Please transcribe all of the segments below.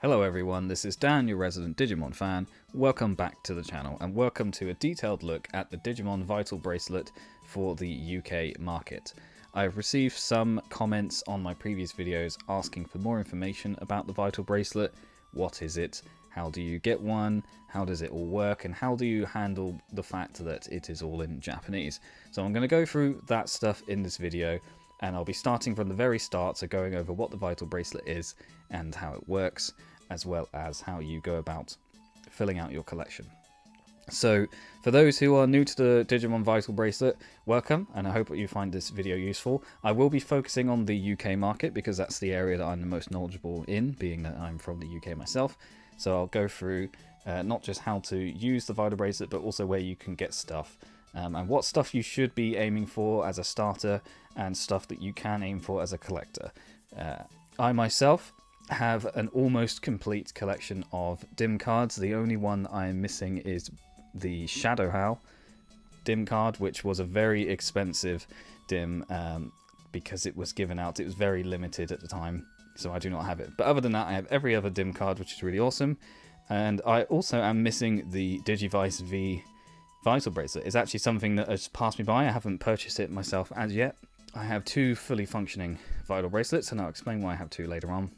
Hello everyone, this is Dan, your resident Digimon fan. Welcome back to the channel and welcome to a detailed look at the Digimon Vital Bracelet for the UK market. I've received some comments on my previous videos asking for more information about the Vital Bracelet. What is it? How do you get one? How does it all work? And how do you handle the fact that it is all in Japanese? So I'm going to go through that stuff in this video, and I'll be starting from the very start, so going over what the Vital Bracelet is and how it works, as well as how you go about filling out your collection. So for those who are new to the Digimon Vital Bracelet, welcome, and I hope that you find this video useful. I will be focusing on the UK market because that's the area that I'm the most knowledgeable in, being that I'm from the UK myself. So I'll go through not just how to use the Vital Bracelet, but also where you can get stuff, and what stuff you should be aiming for as a starter and stuff that you can aim for as a collector. I myself have an almost complete collection of dim cards. The only one I'm missing is the Shadow Howl dim card, which was a very expensive dim because it was given out. It was very limited at the time, so I do not have it. But other than that, I have every other dim card, which is really awesome. And I also am missing the Digivice V Vital Bracelet. It's actually something that has passed me by. I haven't purchased it myself as yet. I have two fully functioning Vital Bracelets, and I'll explain why I have two later on.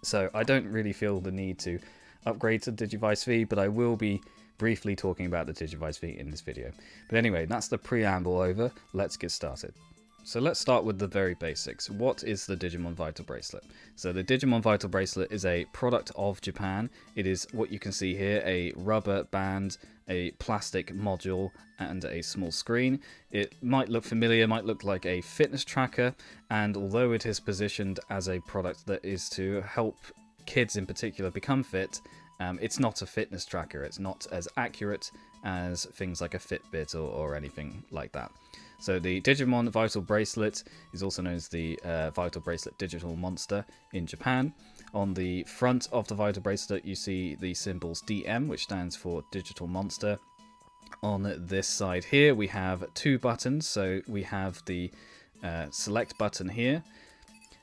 So I don't really feel the need to upgrade to Digivice V, but I will be briefly talking about the Digivice V in this video. But anyway, that's the preamble over. Let's get started. So let's start with the very basics. What is the Digimon Vital Bracelet? So the Digimon Vital Bracelet is a product of Japan. It is what you can see here, a rubber band, a plastic module, and a small screen. It might look familiar, might look like a fitness tracker, and although it is positioned as a product that is to help kids in particular become fit, it's not a fitness tracker. It's not as accurate as things like a Fitbit or anything like that. So the Digimon Vital Bracelet is also known as the Vital Bracelet Digital Monster in Japan. On the front of the Vital Bracelet you see the symbols DM, which stands for Digital Monster. On this side here we have two buttons. So we have the select button here,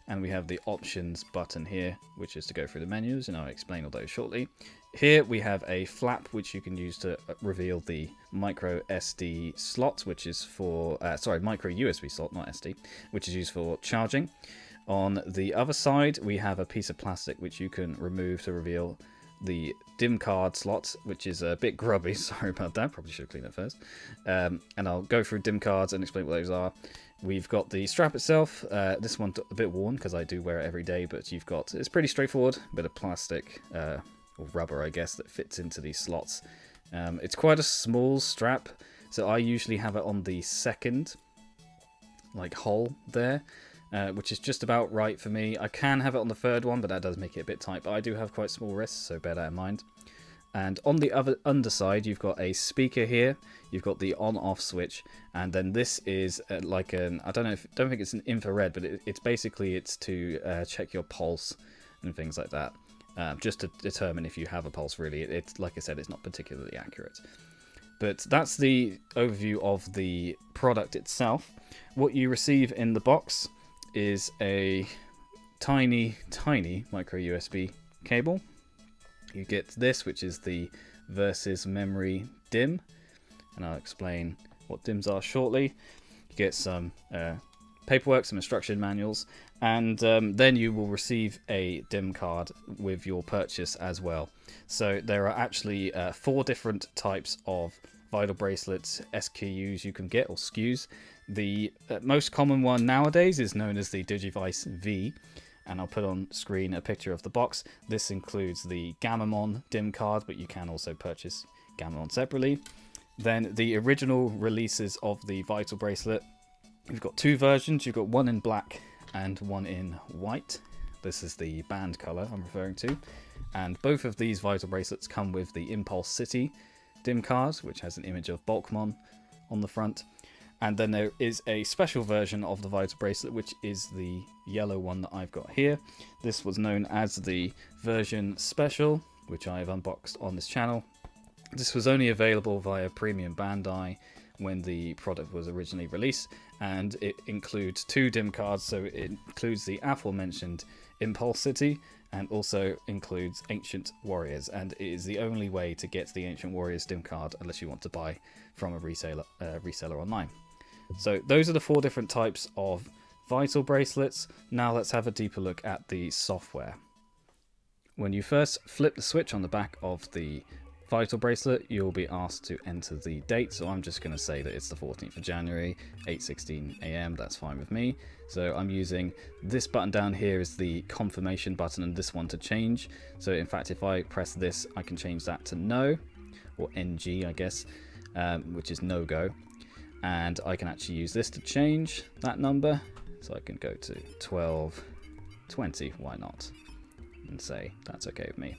and we have the options button here, which is to go through the menus, and I'll explain all those shortly. Here we have a flap which you can use to reveal the micro SD slot, which is for micro USB slot, not SD, which is used for charging. On the other side we have a piece of plastic which you can remove to reveal the dim card slot, which is a bit grubby. Sorry about that, probably should have cleaned it first. And I'll go through dim cards and explain what those are. We've got the strap itself. This one's a bit worn because I do wear it every day, but it's pretty straightforward, a bit of plastic or rubber, I guess, that fits into these slots. It's quite a small strap, so I usually have it on the second hole there, which is just about right for me. I can have it on the third one, but that does make it a bit tight, but I do have quite small wrists, so bear that in mind. And on the other underside you've got a speaker here, you've got the on-off switch, and then this is like an, I don't think it's an infrared, but it's basically to check your pulse and things like that, just to determine if you have a pulse. Really, it's like I said, it's not particularly accurate. But that's the overview of the product itself. What you receive in the box is a tiny micro USB cable. You get this, which is the Versus Memory DIM, and I'll explain what DIMs are shortly. You get some paperwork, some instruction manuals, and then you will receive a DIM card with your purchase as well. So there are actually 4 different types of Vital Bracelets SKUs you can get, or SKUs. The most common one nowadays is known as the Digivice V, and I'll put on screen a picture of the box. This includes the Gamamon dim card, but you can also purchase Gamamon separately. Then the original releases of the Vital Bracelet, you've got 2 versions. You've got one in black and one in white. This is the band color I'm referring to. And both of these Vital Bracelets come with the Impulse City dim card, which has an image of Bulkmon on the front. And then there is a special version of the Vital Bracelet, which is the yellow one that I've got here. This was known as the version special, which I've unboxed on this channel. This was only available via Premium Bandai when the product was originally released, and it includes 2 DIM cards, so it includes the aforementioned Impulse City and also includes Ancient Warriors, and it is the only way to get the Ancient Warriors DIM card unless you want to buy from a reseller online. So those are the 4 different types of Vital Bracelets. Now let's have a deeper look at the software. When you first flip the switch on the back of the Vital Bracelet, you'll be asked to enter the date. So I'm just going to say that it's the 14th of January, 8:16 AM. That's fine with me. So I'm using this button down here is the confirmation button, and this one to change. So in fact, if I press this, I can change that to no, or NG, I guess, which is no go. And I can actually use this to change that number. So I can go to 1220, why not? And say that's okay with me.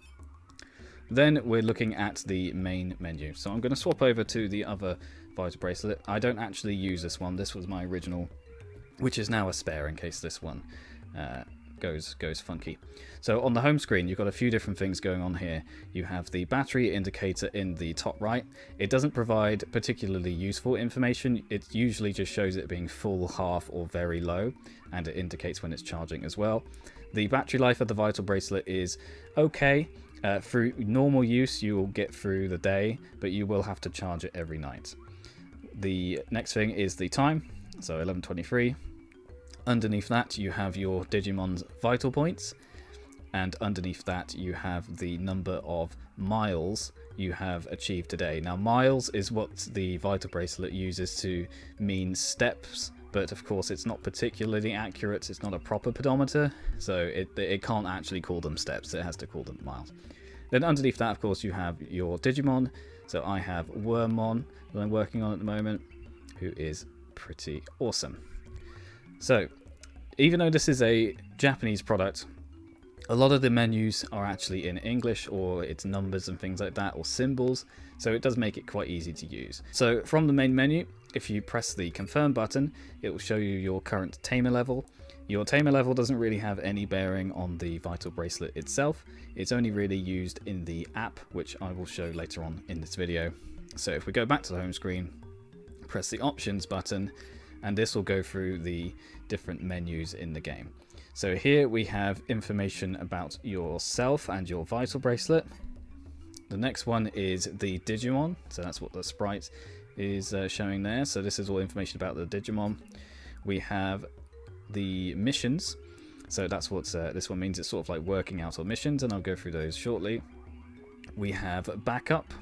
Then we're looking at the main menu. So I'm going to swap over to the other Vital Bracelet. I don't actually use this one. This was my original, which is now a spare in case this one goes funky. So on the home screen, you've got a few different things going on here. You have the battery indicator in the top right. It doesn't provide particularly useful information. It usually just shows it being full, half, or very low, and it indicates when it's charging as well. The battery life of the Vital Bracelet is okay. Through normal use, you will get through the day, but you will have to charge it every night. The next thing is the time, so 11:23. Underneath that, you have your Digimon's Vital Points, and underneath that, you have the number of miles you have achieved today. Now, miles is what the Vital Bracelet uses to mean steps, but of course it's not particularly accurate. It's not a proper pedometer, so it can't actually call them steps. It has to call them miles. Then underneath that, of course, you have your Digimon. So I have Wormmon that I'm working on at the moment, who is pretty awesome. So even though this is a Japanese product, a lot of the menus are actually in English, or it's numbers and things like that, or symbols, so it does make it quite easy to use. So from the main menu, if you press the confirm button, it will show you your current tamer level. Your tamer level doesn't really have any bearing on the Vital Bracelet itself. It's only really used in the app, which I will show later on in this video. So if we go back to the home screen, press the options button, and this will go through the different menus in the game. So here we have information about yourself and your Vital Bracelet. The next one is the Digimon, so that's what the sprite is showing there. So this is all information about the Digimon. We have the missions, so that's what this one means. It's sort of like working out on missions, and I'll go through those shortly. We have backup,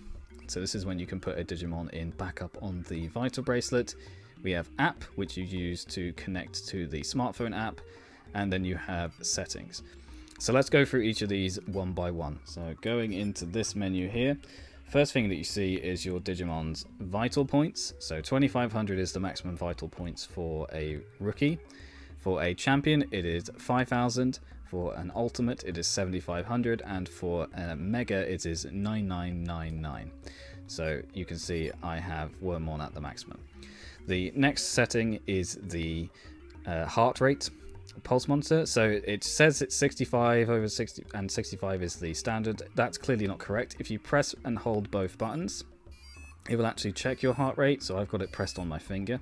so this is when you can put a Digimon in backup on the Vital Bracelet. We have app, which you use to connect to the smartphone app, and then you have settings. So let's go through each of these one by one. So going into this menu here, first thing that you see is your Digimon's Vital Points. So 2500 is the maximum Vital Points for a rookie. For a champion, it is 5000. For an ultimate, it is 7500. And for a mega, it is 9999. So you can see I have Wormmon at the maximum. The next setting is the heart rate pulse monitor. So it says it's 65 over 60, and 65 is the standard. That's clearly not correct. If you press and hold both buttons, it will actually check your heart rate. So I've got it pressed on my finger.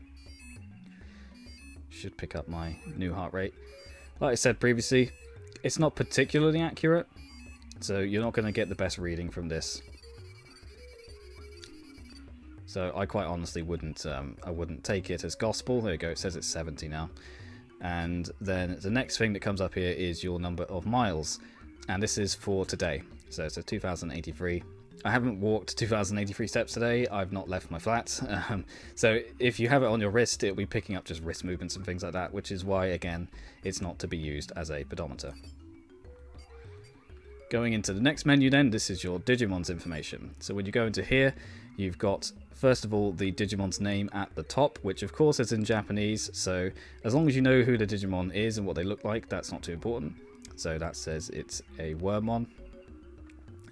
Should pick up my new heart rate. Like I said previously, it's not particularly accurate, so you're not going to get the best reading from this. So I quite honestly wouldn't take it as gospel. There you go, it says it's 70 now. And then the next thing that comes up here is your number of miles, and this is for today. So it's a 2083. I haven't walked 2083 steps today. I've not left my flat. So if you have it on your wrist, it'll be picking up just wrist movements and things like that, which is why, again, it's not to be used as a pedometer. Going into the next menu then, this is your Digimon's information. So when you go into here, you've got, first of all, the Digimon's name at the top, which of course is in Japanese. So as long as you know who the Digimon is and what they look like, that's not too important. So that says it's a Wormmon.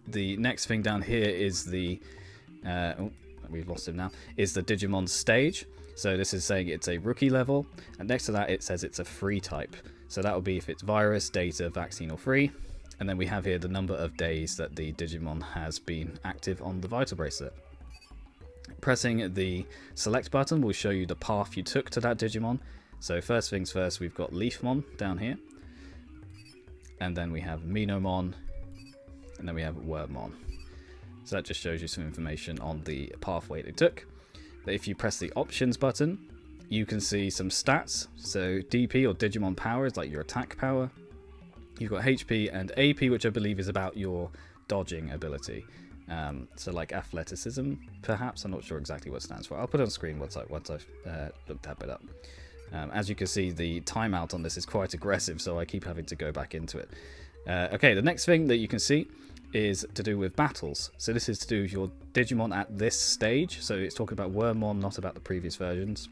The next thing down here is the, we've lost him now, is the Digimon stage. So this is saying it's a rookie level. And next to that, it says it's a free type. So that will be if it's virus, data, vaccine, or free. And then we have here the number of days that the Digimon has been active on the Vital Bracelet. Pressing the select button will show you the path you took to that Digimon. So first things first, we've got Leafmon down here. And then we have Minomon. And then we have Wormmon. So that just shows you some information on the pathway they took. But if you press the options button, you can see some stats. So DP or Digimon power is like your attack power. You've got HP and AP, which I believe is about your dodging ability. So like athleticism, perhaps. I'm not sure exactly what it stands for. I'll put it on screen once I've looked that bit up. As you can see, the timeout on this is quite aggressive, so I keep having to go back into it. Okay, the next thing that you can see is to do with battles. So this is to do with your Digimon at this stage. So it's talking about Wormmon, not about the previous versions.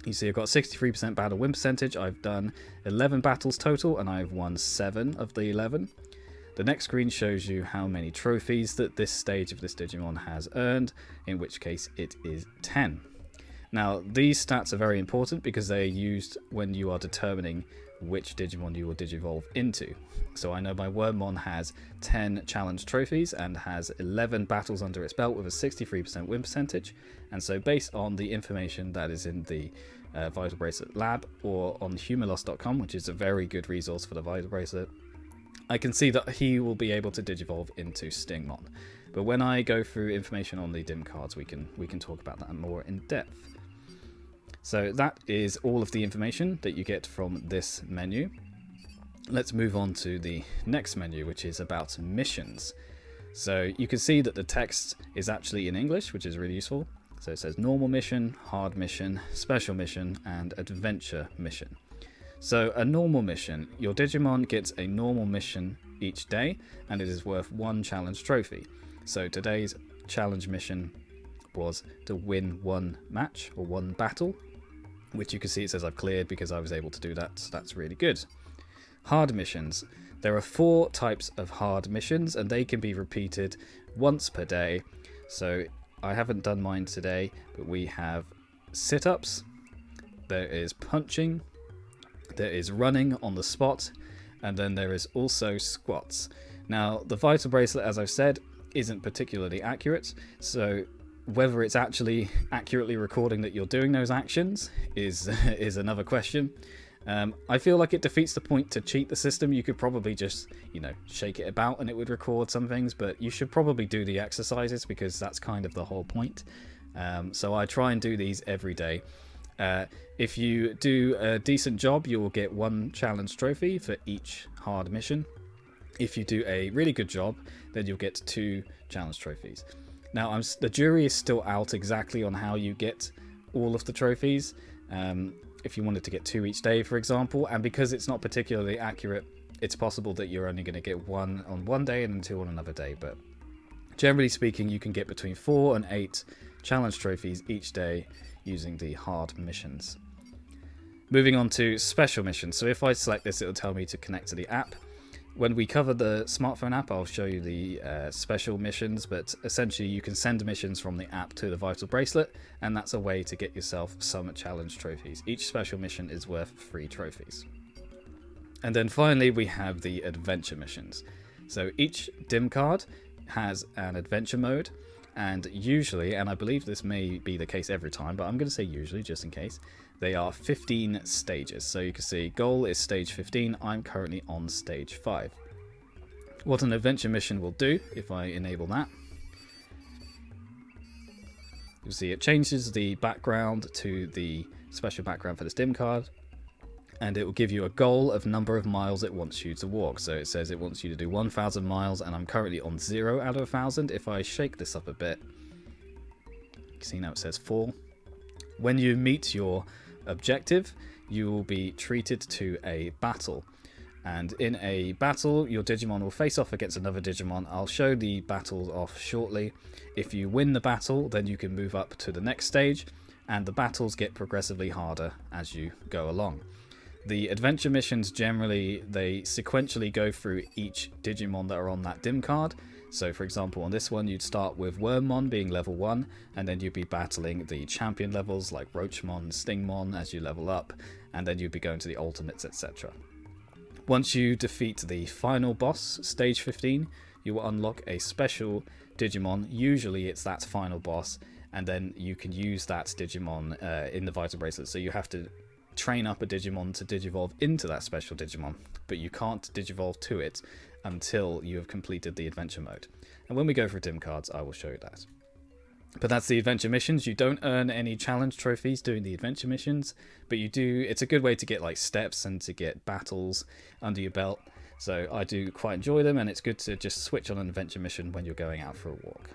You see I've got 63% battle win percentage. I've done 11 battles total, and I've won 7 of the 11. The next screen shows you how many trophies that this stage of this Digimon has earned, in which case it is 10. Now, these stats are very important because they are used when you are determining which Digimon you will Digivolve into. So I know my Wormmon has 10 challenge trophies and has 11 battles under its belt with a 63% win percentage. And so based on the information that is in the Vital Bracelet lab or on humalos.com, which is a very good resource for the Vital Bracelet, I can see that he will be able to Digivolve into Stingmon. But when I go through information on the dim cards, we can talk about that more in depth. So that is all of the information that you get from this menu. Let's move on to the next menu, which is about missions. So you can see that the text is actually in English, which is really useful. So it says normal mission, hard mission, special mission, and adventure mission. So a normal mission, your Digimon gets a normal mission each day, and it is worth 1 challenge trophy. So today's challenge mission was to win 1 match or 1 battle, which you can see it says I've cleared because I was able to do that, so that's really good. Hard missions. There are 4 types of hard missions, and they can be repeated once per day. So I haven't done mine today, but we have sit-ups, there is punching, there is running on the spot, and then there is also squats. Now, the Vital Bracelet, as I've said, isn't particularly accurate, so whether it's actually accurately recording that you're doing those actions is another question. I feel like it defeats the point to cheat the system. You could probably just, shake it about and it would record some things, but you should probably do the exercises because that's kind of the whole point. So I try and do these every day. If you do a decent job, you will get 1 challenge trophy for each hard mission. If you do a really good job, then you'll get 2 challenge trophies. Now, the jury is still out exactly on how you get all of the trophies. If you wanted to get 2 each day, for example, and because it's not particularly accurate, it's possible that you're only going to get 1 on one day and then 2 on another day. But generally speaking, you can get between 4 and 8 challenge trophies each day using the hard missions. Moving on to special missions. So if I select this, it'll tell me to connect to the app. When we cover the smartphone app, I'll show you the special missions, but essentially you can send missions from the app to the Vital Bracelet, and that's a way to get yourself some challenge trophies. Each special mission is worth 3 trophies. And then finally, we have the adventure missions. So each dim card has an adventure mode, and usually, and I believe this may be the case every time, but I'm going to say usually just in case, they are 15 stages. So you can see goal is stage 15. I'm currently on stage 5. What an adventure mission will do, if I enable that, you'll see it changes the background to the special background for this dim card, and it will give you a goal of number of miles it wants you to walk. So it says it wants you to do 1,000 miles, and I'm currently on 0 out of 1,000. If I shake this up a bit, you can see now it says 4. When you meet your objective, you will be treated to a battle, and in a battle your Digimon will face off against another Digimon. I'll show the battles off shortly. If you win the battle, then you can move up to the next stage, and the battles get progressively harder as you go along. The adventure missions, generally they sequentially go through each Digimon that are on that dim card. So for example, on this one you'd start with Wormmon being level 1, and then you'd be battling the champion levels like Roachmon and Stingmon as you level up, and then you'd be going to the ultimates, etc. Once you defeat the final boss, stage 15, you will unlock a special Digimon. Usually it's that final boss, and then you can use that Digimon in the Vital Bracelet. So you have to train up a Digimon to Digivolve into that special Digimon, but you can't Digivolve to it until you have completed the adventure mode. And when we go for dim cards, I will show you that. But that's the adventure missions. You don't earn any challenge trophies doing the adventure missions, but you do. It's a good way to get like steps and to get battles under your belt. So I do quite enjoy them, and it's good to just switch on an adventure mission when you're going out for a walk.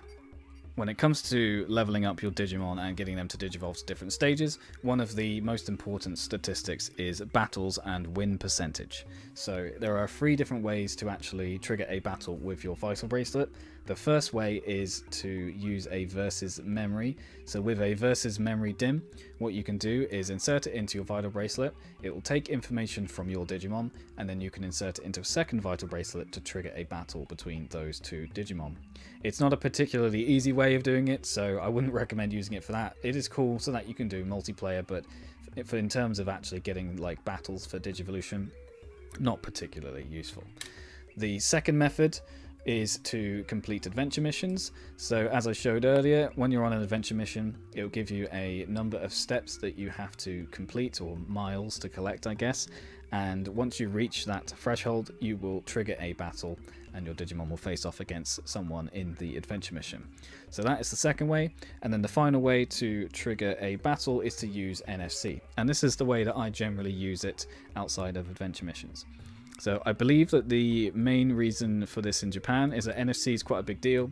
When it comes to leveling up your Digimon and getting them to Digivolve to different stages, one of the most important statistics is battles and win percentage. So there are 3 different ways to actually trigger a battle with your Vital Bracelet. The first way is to use a versus memory. So with a versus memory dim, what you can do is insert it into your Vital Bracelet. It will take information from your Digimon, and then you can insert it into a second Vital Bracelet to trigger a battle between those 2 Digimon. It's not a particularly easy way of doing it, so I wouldn't recommend using it for that. It is cool so that you can do multiplayer, but in terms of actually getting like battles for Digivolution, not particularly useful. The second method is to complete adventure missions. So as I showed earlier, when you're on an adventure mission, it will give you a number of steps that you have to complete, or miles to collect, I guess. And once you reach that threshold, you will trigger a battle and your Digimon will face off against someone in the adventure mission. So that is the second way. And then the final way to trigger a battle is to use NFC. And this is the way that I generally use it outside of adventure missions. So I believe that the main reason for this in Japan is that NFC is quite a big deal.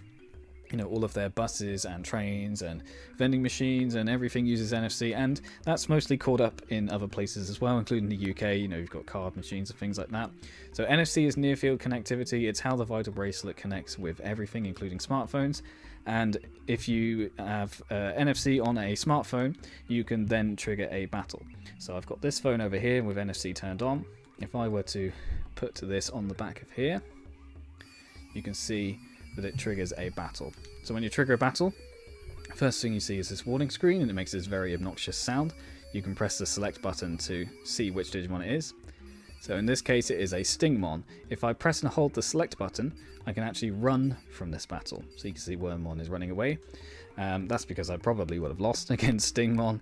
You know, all of their buses and trains and vending machines and everything uses NFC, and that's mostly caught up in other places as well, including the UK. You know, you've got card machines and things like that. So NFC is near field connectivity. It's how the Vital Bracelet connects with everything, including smartphones. And if you have NFC on a smartphone, you can then trigger a battle. So I've got this phone over here with NFC turned on. If I were to put this on the back of here, you can see that it triggers a battle. So when you trigger a battle, first thing you see is this warning screen, and it makes this very obnoxious sound. You can press the select button to see which Digimon it is. So in this case it is a Stingmon. If I press and hold the select button, I can actually run from this battle. So you can see Wormmon is running away. That's because I probably would have lost against Stingmon.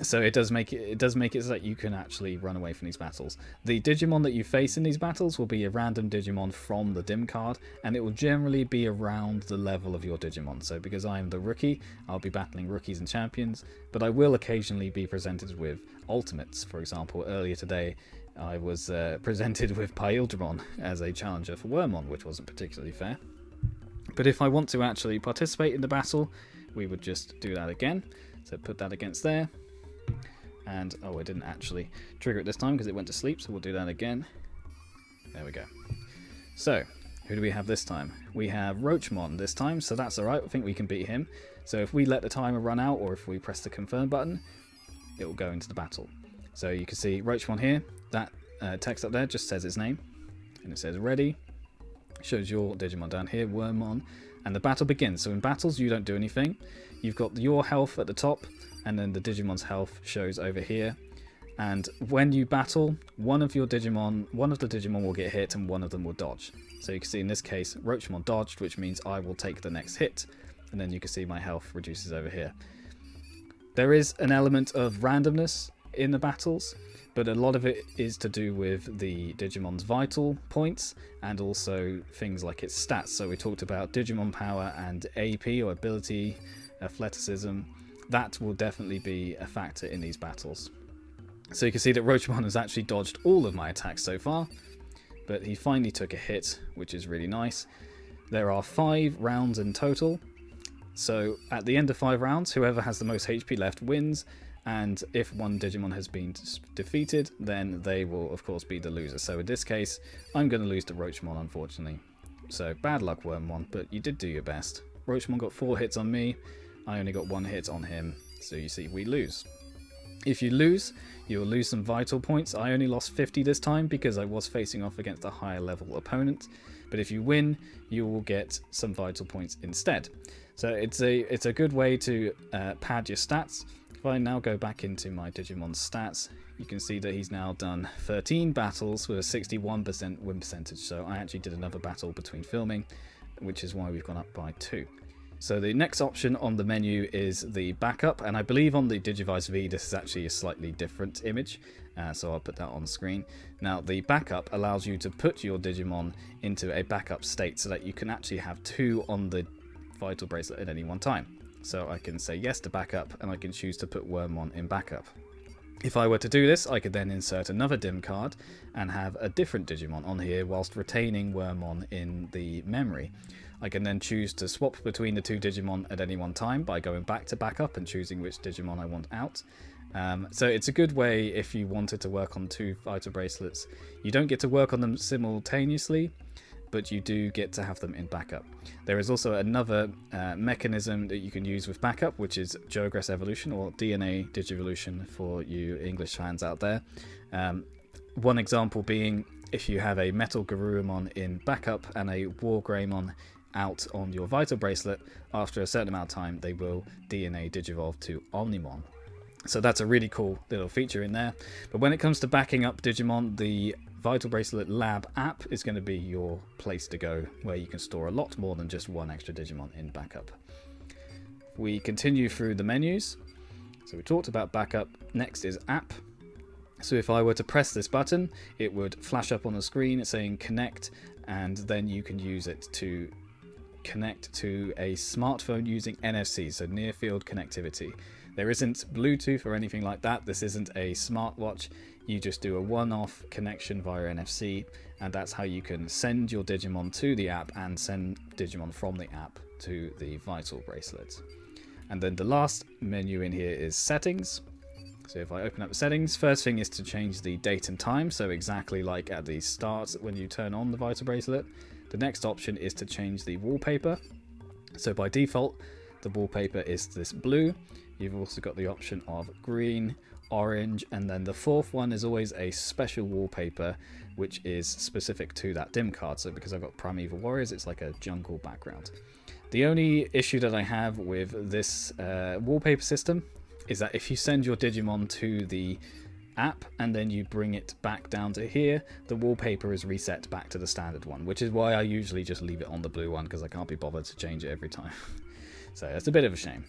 So it does make it so that you can actually run away from these battles. The Digimon that you face in these battles will be a random Digimon from the dim card, and it will generally be around the level of your Digimon. So because I am the rookie, I'll be battling rookies and champions, but I will occasionally be presented with ultimates. For example, earlier today I was presented with Pyildramon as a challenger for Wormmon, which wasn't particularly fair. But if I want to actually participate in the battle, we would just do that again. So put that against there. And, oh, I didn't actually trigger it this time because it went to sleep, so we'll do that again. There we go. So, who do we have this time? We have Roachmon this time, so that's alright. I think we can beat him. So if we let the timer run out, or if we press the confirm button, it will go into the battle. So you can see Roachmon here. That text up there just says its name. And it says ready. Shows your Digimon down here, Wormmon, and the battle begins. So in battles you don't do anything. You've got your health at the top, and then the Digimon's health shows over here. And when you battle, one of the Digimon will get hit and one of them will dodge. So you can see in this case Roachmon dodged, which means I will take the next hit, and then you can see my health reduces over here. There is an element of randomness in the battles, but a lot of it is to do with the Digimon's vital points and also things like its stats. So we talked about Digimon power and AP, or ability, athleticism. That will definitely be a factor in these battles. So you can see that Roachmon has actually dodged all of my attacks so far, but he finally took a hit, which is really nice. There are 5 rounds in total. So at the end of 5 rounds, whoever has the most HP left wins. And if one Digimon has been defeated, then they will, of course, be the loser. So in this case, I'm going to lose to Roachmon, unfortunately. So bad luck, Wormmon, but you did do your best. Roachmon got 4 hits on me. I only got 1 hit on him. So you see, we lose. If you lose, you'll lose some vital points. I only lost 50 this time because I was facing off against a higher level opponent. But if you win, you will get some vital points instead. So it's a good way to pad your stats. If I now go back into my Digimon's stats, you can see that he's now done 13 battles with a 61% win percentage. So I actually did another battle between filming, which is why we've gone up by 2. So the next option on the menu is the backup, and I believe on the Digivice V this is actually a slightly different image, so I'll put that on screen. Now the backup allows you to put your Digimon into a backup state so that you can actually have two on the Vital Bracelet at any one time. So I can say yes to backup, and I can choose to put Wormmon in backup. If I were to do this, I could then insert another DIM card and have a different Digimon on here whilst retaining Wormmon in the memory. I can then choose to swap between the two Digimon at any one time by going back to backup and choosing which Digimon I want out. So it's a good way if you wanted to work on two Vital Bracelets. You don't get to work on them simultaneously, but you do get to have them in backup. There is also another mechanism that you can use with backup, which is Geogress Evolution, or DNA Digivolution for you English fans out there. One example being if you have a Metal Garurumon in backup and a War Greymon out on your Vital Bracelet, after a certain amount of time they will DNA Digivolve to Omnimon. So that's a really cool little feature in there. But when it comes to backing up Digimon, the Vital Bracelet Lab app is going to be your place to go, where you can store a lot more than just one extra Digimon in backup. We continue through the menus. So we talked about backup. Next is app. So if I were to press this button, it would flash up on the screen saying connect, and then you can use it to connect to a smartphone using NFC, so near field connectivity. There isn't Bluetooth or anything like that. This isn't a smartwatch. You just do a one-off connection via NFC, and that's how you can send your Digimon to the app and send Digimon from the app to the Vital Bracelet. And then the last menu in here is settings. So if I open up the settings, first thing is to change the date and time, so exactly like at the start when you turn on the Vital Bracelet. The next option is to change the wallpaper. So by default, the wallpaper is this blue. You've also got the option of green, orange, and then the fourth one is always a special wallpaper, which is specific to that DIM card. So because I've got Primeval Warriors, it's like a jungle background. The only issue that I have with this wallpaper system is that if you send your Digimon to the app and then you bring it back down to here, the wallpaper is reset back to the standard one, which is why I usually just leave it on the blue one, because I can't be bothered to change it every time. So it's a bit of a shame.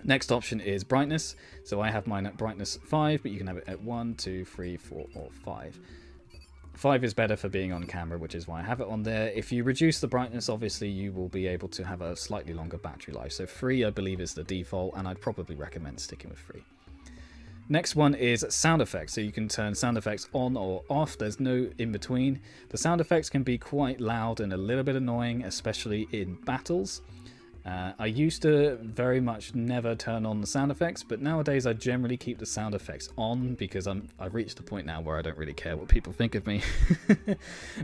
Next option is brightness. So I have mine at brightness 5, but you can have it at 1, 2, 3, 4, or 5. 5 is better for being on camera, which is why I have it on there. If you reduce the brightness, obviously you will be able to have a slightly longer battery life. So 3, I believe, is the default, and I'd probably recommend sticking with 3. Next one is sound effects. So you can turn sound effects on or off. There's no in between. The sound effects can be quite loud and a little bit annoying, especially in battles. I used to very much never turn on the sound effects, but nowadays I generally keep the sound effects on because I've reached a point now where I don't really care what people think of me.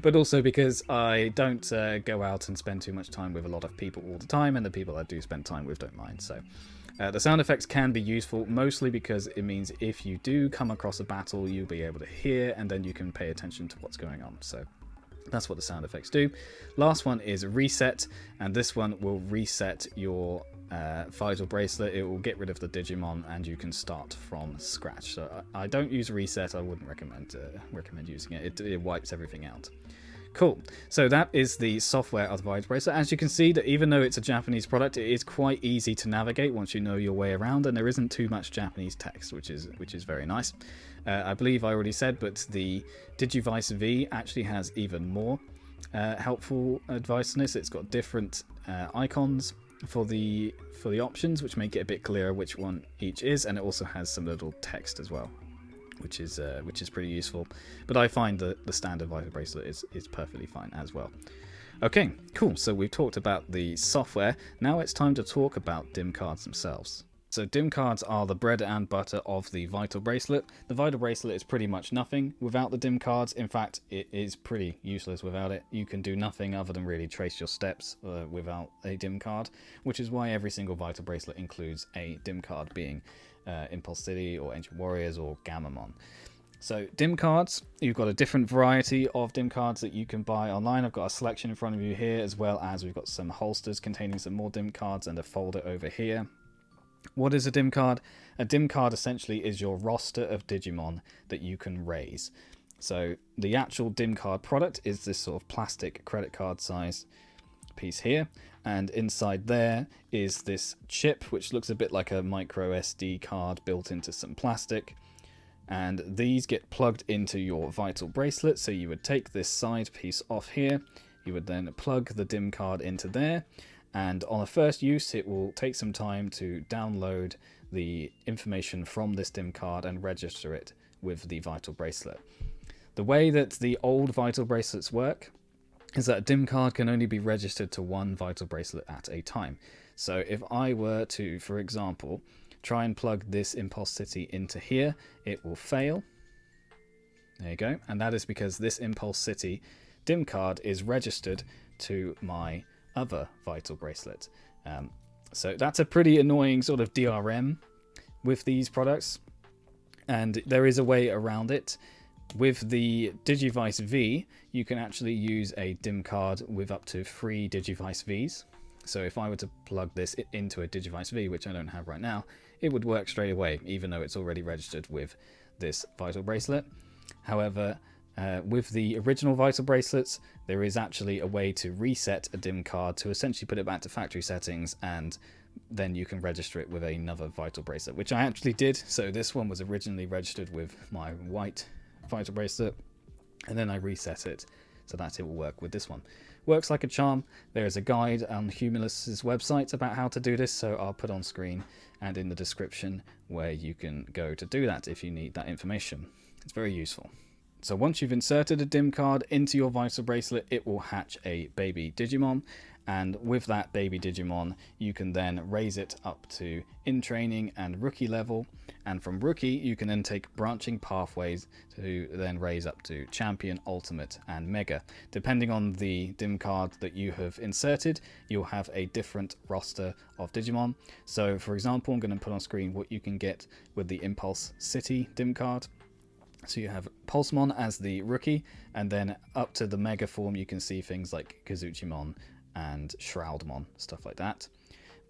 But also because I don't go out and spend too much time with a lot of people all the time, and the people I do spend time with don't mind. So the sound effects can be useful, mostly because it means if you do come across a battle, you'll be able to hear, and then you can pay attention to what's going on. So that's what the sound effects do. Last one is reset, and this one will reset your Vital Bracelet. It will get rid of the Digimon, and you can start from scratch. So I don't use reset. I wouldn't recommend using it. It wipes everything out. Cool. So that is the software of the Vital Bracelet. As you can see, that even though it's a Japanese product, it is quite easy to navigate once you know your way around, and there isn't too much Japanese text, which is very nice. I believe I already said, but the Digivice V actually has even more helpful advice on this. It's got different icons for the options, which make it a bit clearer which one each is, and it also has some little text as well, which is pretty useful. But I find that the standard Vital Bracelet is perfectly fine as well. Okay, cool. So we've talked about the software. Now it's time to talk about DIM cards themselves. So DIM cards are the bread and butter of the Vital Bracelet. The Vital Bracelet is pretty much nothing without the DIM cards. In fact, it is pretty useless without it. You can do nothing other than really trace your steps without a DIM card, which is why every single Vital Bracelet includes a DIM card, being Impulse City or Ancient Warriors or Gammamon. So DIM cards, you've got a different variety of DIM cards that you can buy online. I've got a selection in front of you here, as well as we've got some holsters containing some more DIM cards and a folder over here. What is a DIM card? A DIM card essentially is your roster of Digimon that you can raise. So the actual DIM card product is this sort of plastic credit card size piece here, and inside there is this chip which looks a bit like a micro SD card built into some plastic, and these get plugged into your Vital Bracelet. So you would take this side piece off here, you would then plug the DIM card into there, and on a first use it will take some time to download the information from this DIM card and register it with the Vital Bracelet. The way that the old Vital Bracelets work is that a DIM card can only be registered to one Vital Bracelet at a time. So if I were to, for example, try and plug this Impulse City into here, it will fail. There you go. And that is because this Impulse City DIM card is registered to my other Vital Bracelet. So that's a pretty annoying sort of DRM with these products. And there is a way around it. With the Digivice V, you can actually use a DIM card with up to 3 Digivice Vs. So if I were to plug this into a Digivice V, which I don't have right now, it would work straight away, even though it's already registered with this Vital Bracelet. However, with the original Vital Bracelets, there is actually a way to reset a DIM card to essentially put it back to factory settings, and then you can register it with another Vital Bracelet, which I actually did. So this one was originally registered with my white Vital Bracelet, and then I reset it so that it will work with this one. Works like a charm. There is a guide on Humilus's website about how to do this, so I'll put on screen and in the description where you can go to do that if you need that information. It's very useful. So once you've inserted a DIM card into your Vital Bracelet, it will hatch a baby Digimon, and with that baby Digimon you can then raise it up to in training and rookie level, and from rookie you can then take branching pathways to then raise up to champion, ultimate and mega. Depending on the DIM card that you have inserted, you'll have a different roster of Digimon. So for example, I'm going to put on screen what you can get with the Impulse City DIM card. So you have Pulsemon as the rookie, and then up to the mega form you can see things like Kazuchimon and Shroudmon, stuff like that.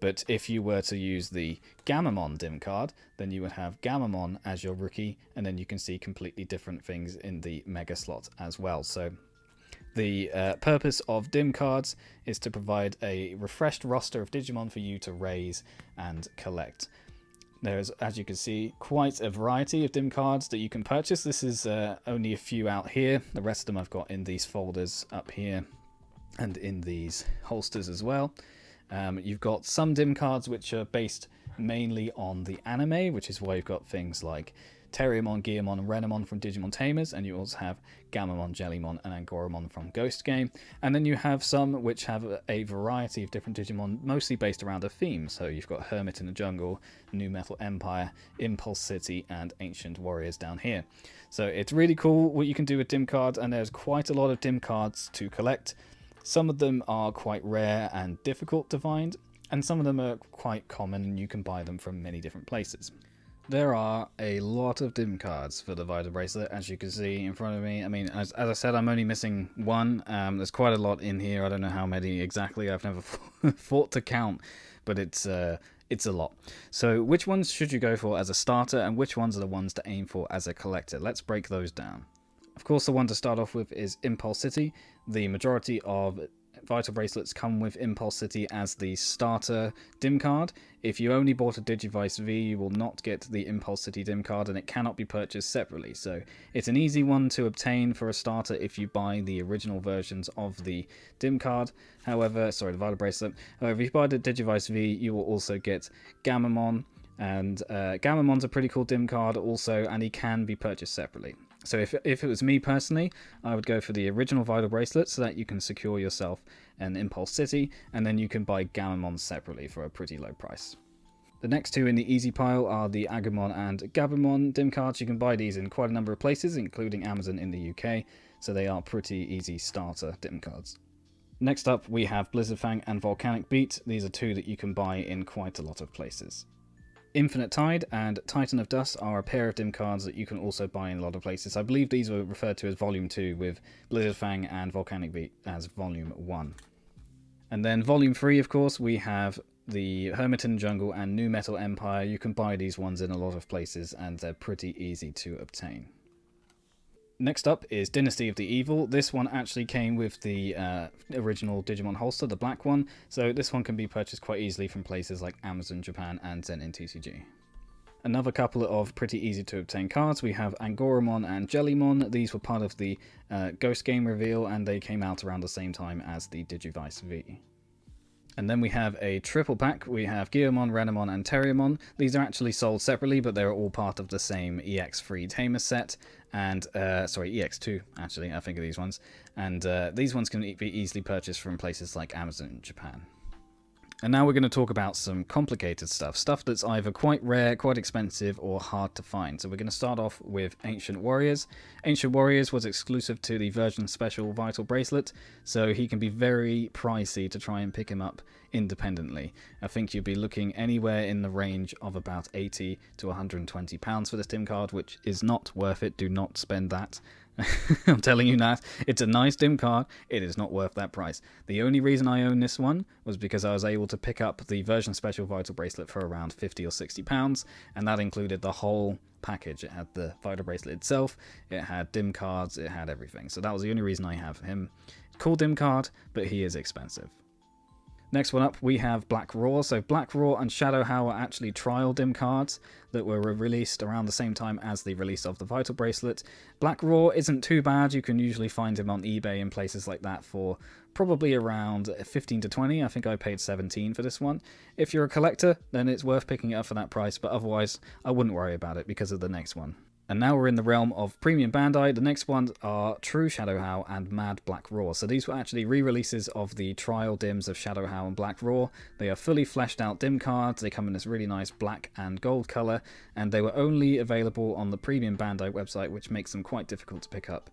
But if you were to use the Gammamon DIM card, then you would have Gammamon as your rookie, and then you can see completely different things in the mega slot as well. So the purpose of DIM cards is to provide a refreshed roster of Digimon for you to raise and collect. There's, as you can see, quite a variety of DIM cards that you can purchase. This is only a few out here. The rest of them I've got in these folders up here and in these holsters as well. You've got some DIM cards which are based mainly on the anime, which is why you've got things like Terriermon, Gearmon and Renamon from Digimon Tamers, and you also have Gammamon, Jellymon and Angoramon from Ghost Game. And then you have some which have a variety of different Digimon, mostly based around a theme. So you've got Hermit in the Jungle, New Metal Empire, Impulse City and Ancient Warriors down here. So it's really cool what you can do with DIM cards, and there's quite a lot of DIM cards to collect. Some of them are quite rare and difficult to find, and some of them are quite common and you can buy them from many different places. There are a lot of DIM cards for the Vital Bracelet, as you can see in front of me. I mean, as I said, I'm only missing one. There's quite a lot in here. I don't know how many exactly. I've never thought to count, but it's a lot. So which ones should you go for as a starter, and which ones are the ones to aim for as a collector? Let's break those down. Of course, the one to start off with is Impulse City. The majority of Vital Bracelets come with Impulse City as the starter DIM card. If you only bought a Digivice V, you will not get the Impulse City DIM card, and it cannot be purchased separately. So it's an easy one to obtain for a starter if you buy the original versions of the DIM card. However, sorry, the Vital Bracelet. However, if you buy the Digivice V, you will also get Gammamon, and Gammamon's a pretty cool DIM card also, and he can be purchased separately. So if it was me personally, I would go for the original Vital Bracelet so that you can secure yourself an Impulse City, and then you can buy Gammamon separately for a pretty low price. The next two in the easy pile are the Agumon and Gabumon DIM cards. You can buy these in quite a number of places, including Amazon in the UK, so they are pretty easy starter DIM cards. Next up, we have Blizzard Fang and Volcanic Beat. These are two that you can buy in quite a lot of places. Infinite Tide and Titan of Dust are a pair of DIM cards that you can also buy in a lot of places. I believe these were referred to as Volume 2, with Blizzard Fang and Volcanic Beat as Volume 1. And then Volume 3, of course, we have the Hermit in the Jungle and New Metal Empire. You can buy these ones in a lot of places, and they're pretty easy to obtain. Next up is Dynasty of the Evil. This one actually came with the original Digimon holster, the black one, so this one can be purchased quite easily from places like Amazon Japan and Zen in TCG. Another couple of pretty easy to obtain cards. We have Angoramon and Jellymon. These were part of the Ghost game reveal, and they came out around the same time as the Digivice V. And then we have a triple pack. We have Geomon, Renamon, and Terriermon. These are actually sold separately, but they're all part of the same EX3 Tamer set. And, sorry, EX2, actually, I think of these ones. And these ones can be easily purchased from places like Amazon Japan. And now we're going to talk about some complicated stuff that's either quite rare, quite expensive, or hard to find. So we're going to start off with Ancient Warriors. Ancient Warriors was exclusive to the version special Vital Bracelet, so he can be very pricey to try and pick him up independently. I think you'd be looking anywhere in the range of about £80 to £120 for this dim card, which is not worth it. Do not spend that. I'm telling you that. It's a nice dim card. It is not worth that price. The only reason I own this one was because I was able to pick up the version special Vital Bracelet for around £50 or £60, and that included the whole package. It had the Vital Bracelet itself, it had dim cards, it had everything. So that was the only reason I have him. Cool dim card, but he is expensive. Next one up, we have Black Raw. So Black Raw and Shadow How are actually trial dim cards that were released around the same time as the release of the Vital Bracelet. Black Raw isn't too bad. You can usually find him on eBay and places like that for probably around 15 to 20. I think I paid 17 for this one. If you're a collector, then it's worth picking it up for that price, but otherwise I wouldn't worry about it because of the next one. And now we're in the realm of Premium Bandai. The next ones are True Shadow How and Mad Black Raw. So these were actually re-releases of the trial dims of Shadow How and Black Raw. They are fully fleshed out dim cards. They come in this really nice black and gold color, and they were only available on the Premium Bandai website, which makes them quite difficult to pick up.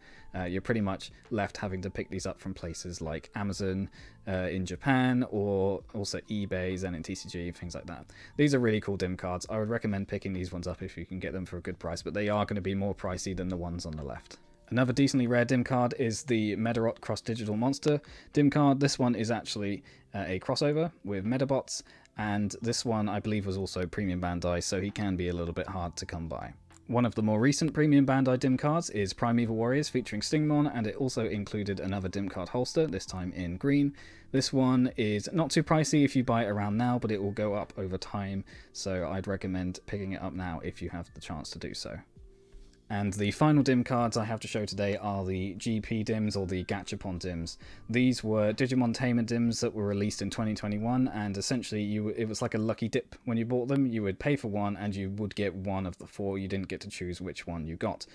You're pretty much left having to pick these up from places like Amazon in Japan, or also eBay, Zen in TCG, things like that. These are really cool dim cards. I would recommend picking these ones up if you can get them for a good price, but they are going to be more pricey than the ones on the left. Another decently rare dim card is the Medarot Cross Digital Monster dim card. This one is actually a crossover with Medabots, and this one I believe was also Premium Bandai, so he can be a little bit hard to come by. One of the more recent Premium Bandai dim cards is Primeval Warriors featuring Stingmon, and it also included another dim card holster, this time in green. This one is not too pricey if you buy it around now, but it will go up over time, so I'd recommend picking it up now if you have the chance to do so. And the final dim cards I have to show today are the GP dims, or the Gachapon dims. These were Digimon Tamer dims that were released in 2021, and essentially it was like a lucky dip. When you bought them, you would pay for one and you would get one of the four. You didn't get to choose which one you got.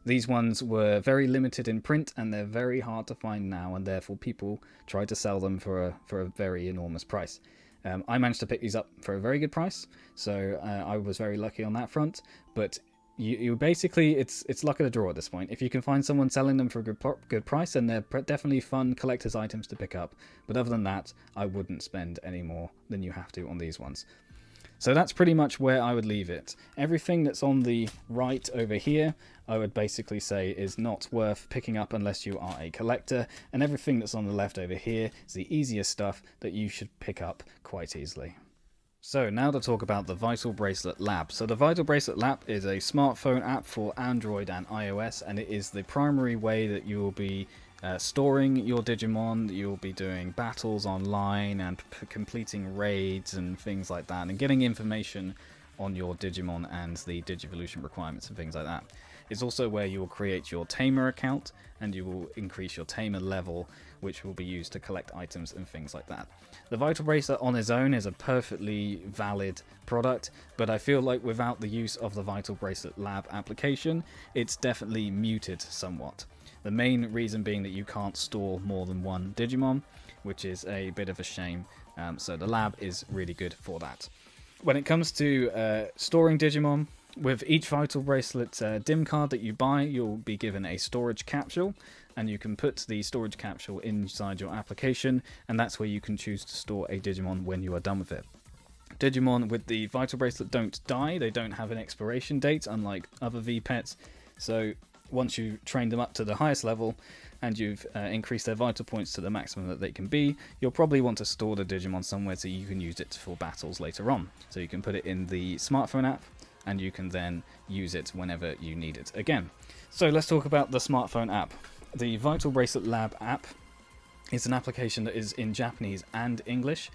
These ones were very limited in print, and they're very hard to find now, and therefore people try to sell them for a very enormous price. I managed to pick these up for a very good price, so I was very lucky on that front, but you basically, it's luck of the draw at this point. If you can find someone selling them for a good price, then they're definitely fun collector's items to pick up. But other than that, I wouldn't spend any more than you have to on these ones. So that's pretty much where I would leave it. Everything that's on the right over here, I would basically say is not worth picking up unless you are a collector. And everything that's on the left over here is the easiest stuff that you should pick up quite easily. So now to talk about the Vital Bracelet Lab. So the Vital Bracelet Lab is a smartphone app for Android and iOS, and it is the primary way that you will be storing your Digimon. You'll be doing battles online and completing raids and things like that, and getting information on your Digimon and the Digivolution requirements and things like that. It's also where you will create your Tamer account, and you will increase your Tamer level, which will be used to collect items and things like that. The Vital Bracelet on its own is a perfectly valid product, but I feel like without the use of the Vital Bracelet Lab application, it's definitely muted somewhat. The main reason being that you can't store more than one Digimon, which is a bit of a shame, so the lab is really good for that. When it comes to storing Digimon, with each Vital Bracelet dim card that you buy, you'll be given a storage capsule, and you can put the storage capsule inside your application, and that's where you can choose to store a Digimon when you are done with it. Digimon with the Vital Bracelet don't die, they don't have an expiration date, unlike other V-Pets, so once you train them up to the highest level, and you've increased their vital points to the maximum that they can be, you'll probably want to store the Digimon somewhere so you can use it for battles later on. So you can put it in the smartphone app, and you can then use it whenever you need it again. So let's talk about the smartphone app. The Vital Bracelet Lab app is an application that is in Japanese and English.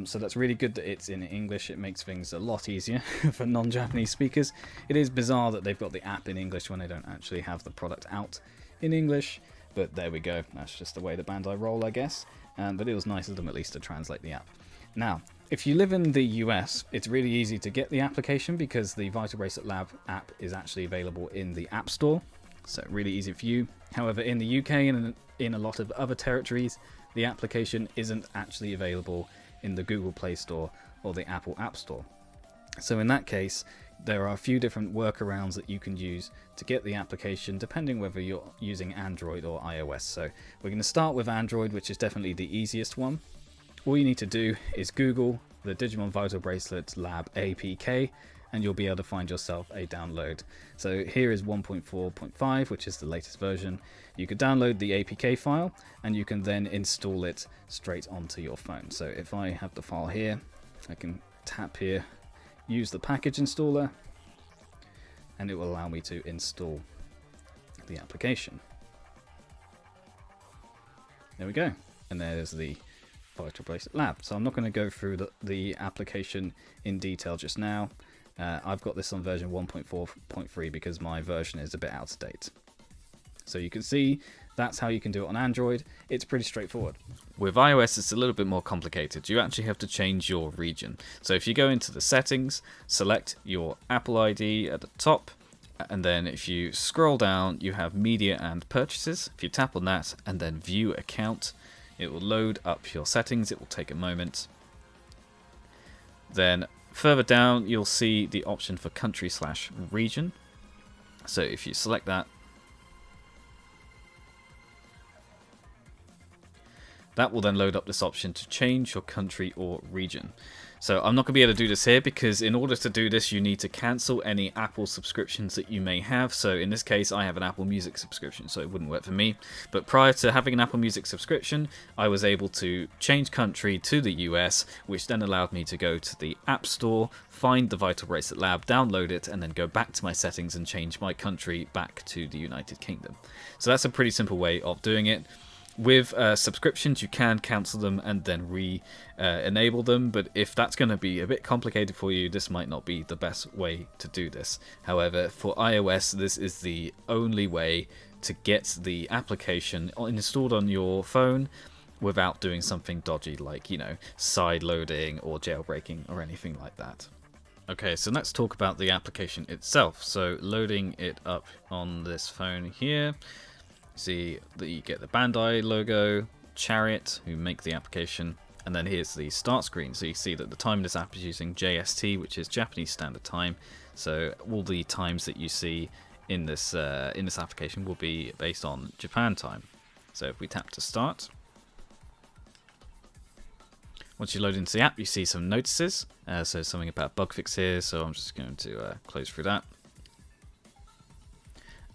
So that's really good that it's in English. It makes things a lot easier for non-Japanese speakers. It is bizarre that they've got the app in English when they don't actually have the product out in English. But there we go. That's just the way the Bandai roll, I guess. But it was nice of them at least to translate the app. Now, if you live in the US, it's really easy to get the application because the Vital Bracelet Lab app is actually available in the App Store. So really easy for you. However, in the UK and in a lot of other territories, the application isn't actually available in the Google Play Store or the Apple App Store. So in that case, there are a few different workarounds that you can use to get the application, depending whether you're using Android or iOS. So we're going to start with Android, which is definitely the easiest one. All you need to do is Google the Digimon Vital Bracelet Lab APK, and you'll be able to find yourself a download. So here is 1.4.5, which is the latest version. You could download the APK file, and you can then install it straight onto your phone. So if I have the file here, I can tap here, use the package installer, and it will allow me to install the application. There we go. And there's the Vital Bracelet Lab. So I'm not going to go through the application in detail just now. I've got this on version 1.4.3 because my version is a bit out of date. So you can see that's how you can do it on Android. It's pretty straightforward. With iOS, it's a little bit more complicated. You actually have to change your region. So if you go into the settings, select your Apple ID at the top, and then if you scroll down, you have media and purchases. If you tap on that and then view account, it will load up your settings. It will take a moment. Then further down, you'll see the option for country/region. So if you select that, that will then load up this option to change your country or region. So I'm not going to be able to do this here because in order to do this, you need to cancel any Apple subscriptions that you may have. So in this case, I have an Apple Music subscription, so it wouldn't work for me. But prior to having an Apple Music subscription, I was able to change country to the US, which then allowed me to go to the App Store, find the Vital Bracelet Lab, download it, and then go back to my settings and change my country back to the United Kingdom. So that's a pretty simple way of doing it. With subscriptions, you can cancel them and then re-enable them, but if that's going to be a bit complicated for you, this might not be the best way to do this. However, for iOS, this is the only way to get the application installed on your phone without doing something dodgy like, side loading or jailbreaking or anything like that. Okay, so let's talk about the application itself. So loading it up on this phone here. See that you get the Bandai logo, Chariot, who make the application, and then here's the start screen. So you see that the time this app is using JST, which is Japanese Standard Time. So all the times that you see in this application will be based on Japan time. So if we tap to start, once you load into the app, you see some notices. So something about bug fix here. So I'm just going to close through that.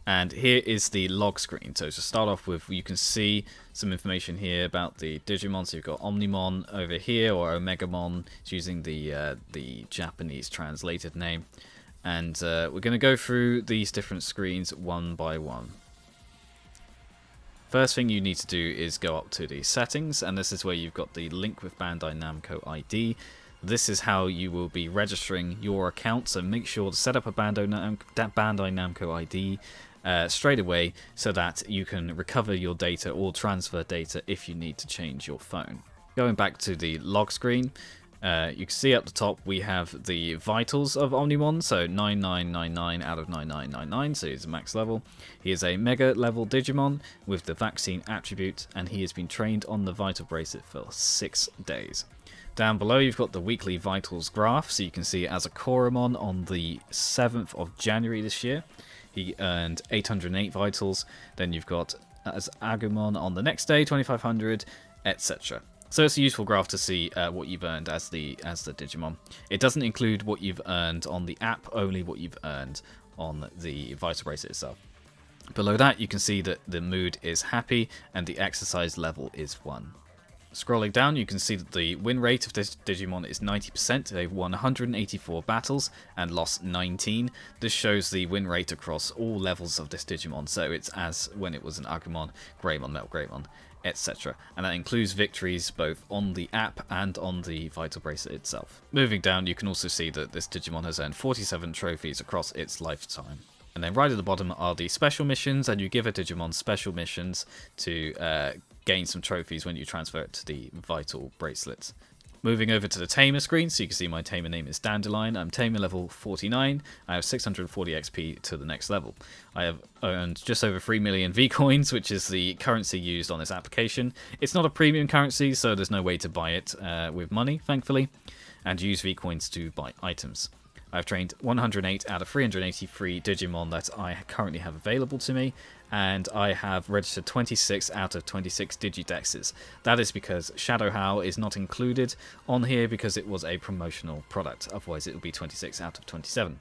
And here is the log screen. So to start off with, you can see some information here about the Digimon. So you've got Omnimon over here, or Omegamon. It's using the Japanese translated name. And we're going to go through these different screens one by one. First thing you need to do is go up to the settings, and this is where you've got the link with Bandai Namco ID. This is how you will be registering your account, so make sure to set up a Bandai Namco ID straight away so that you can recover your data or transfer data if you need to change your phone. Going back to the log screen, you can see at the top we have the vitals of Omnimon, so 9999 out of 9999, so he's a max level. He is a mega level Digimon with the vaccine attribute, and he has been trained on the Vital Bracelet for 6 days. Down below you've got the weekly vitals graph, so you can see as a Koromon on the 7th of January this year, he earned 808 vitals. Then you've got as Agumon on the next day, 2500, etc. So it's a useful graph to see what you've earned as the Digimon. It doesn't include what you've earned on the app, only what you've earned on the Vital Bracelet itself. Below that you can see that the mood is happy and the exercise level is 1. Scrolling down, you can see that the win rate of this Digimon is 90%. They've won 184 battles and lost 19. This shows the win rate across all levels of this Digimon, so it's as when it was an Agumon, Greymon, Metal Greymon, etc. And that includes victories both on the app and on the Vital Bracelet itself. Moving down, you can also see that this Digimon has earned 47 trophies across its lifetime. And then right at the bottom are the special missions, and you give a Digimon special missions to gain some trophies when you transfer it to the Vital Bracelet. Moving over to the Tamer screen, so you can see my Tamer name is Dandelion. I'm Tamer level 49. I have 640 XP to the next level. I have earned just over 3 million V coins, which is the currency used on this application. It's not a premium currency, so there's no way to buy it with money, thankfully, and use V coins to buy items. I've trained 108 out of 383 Digimon that I currently have available to me, and I have registered 26 out of 26 Digidexes. That is because Shadow Howl is not included on here because it was a promotional product, otherwise it would be 26 out of 27.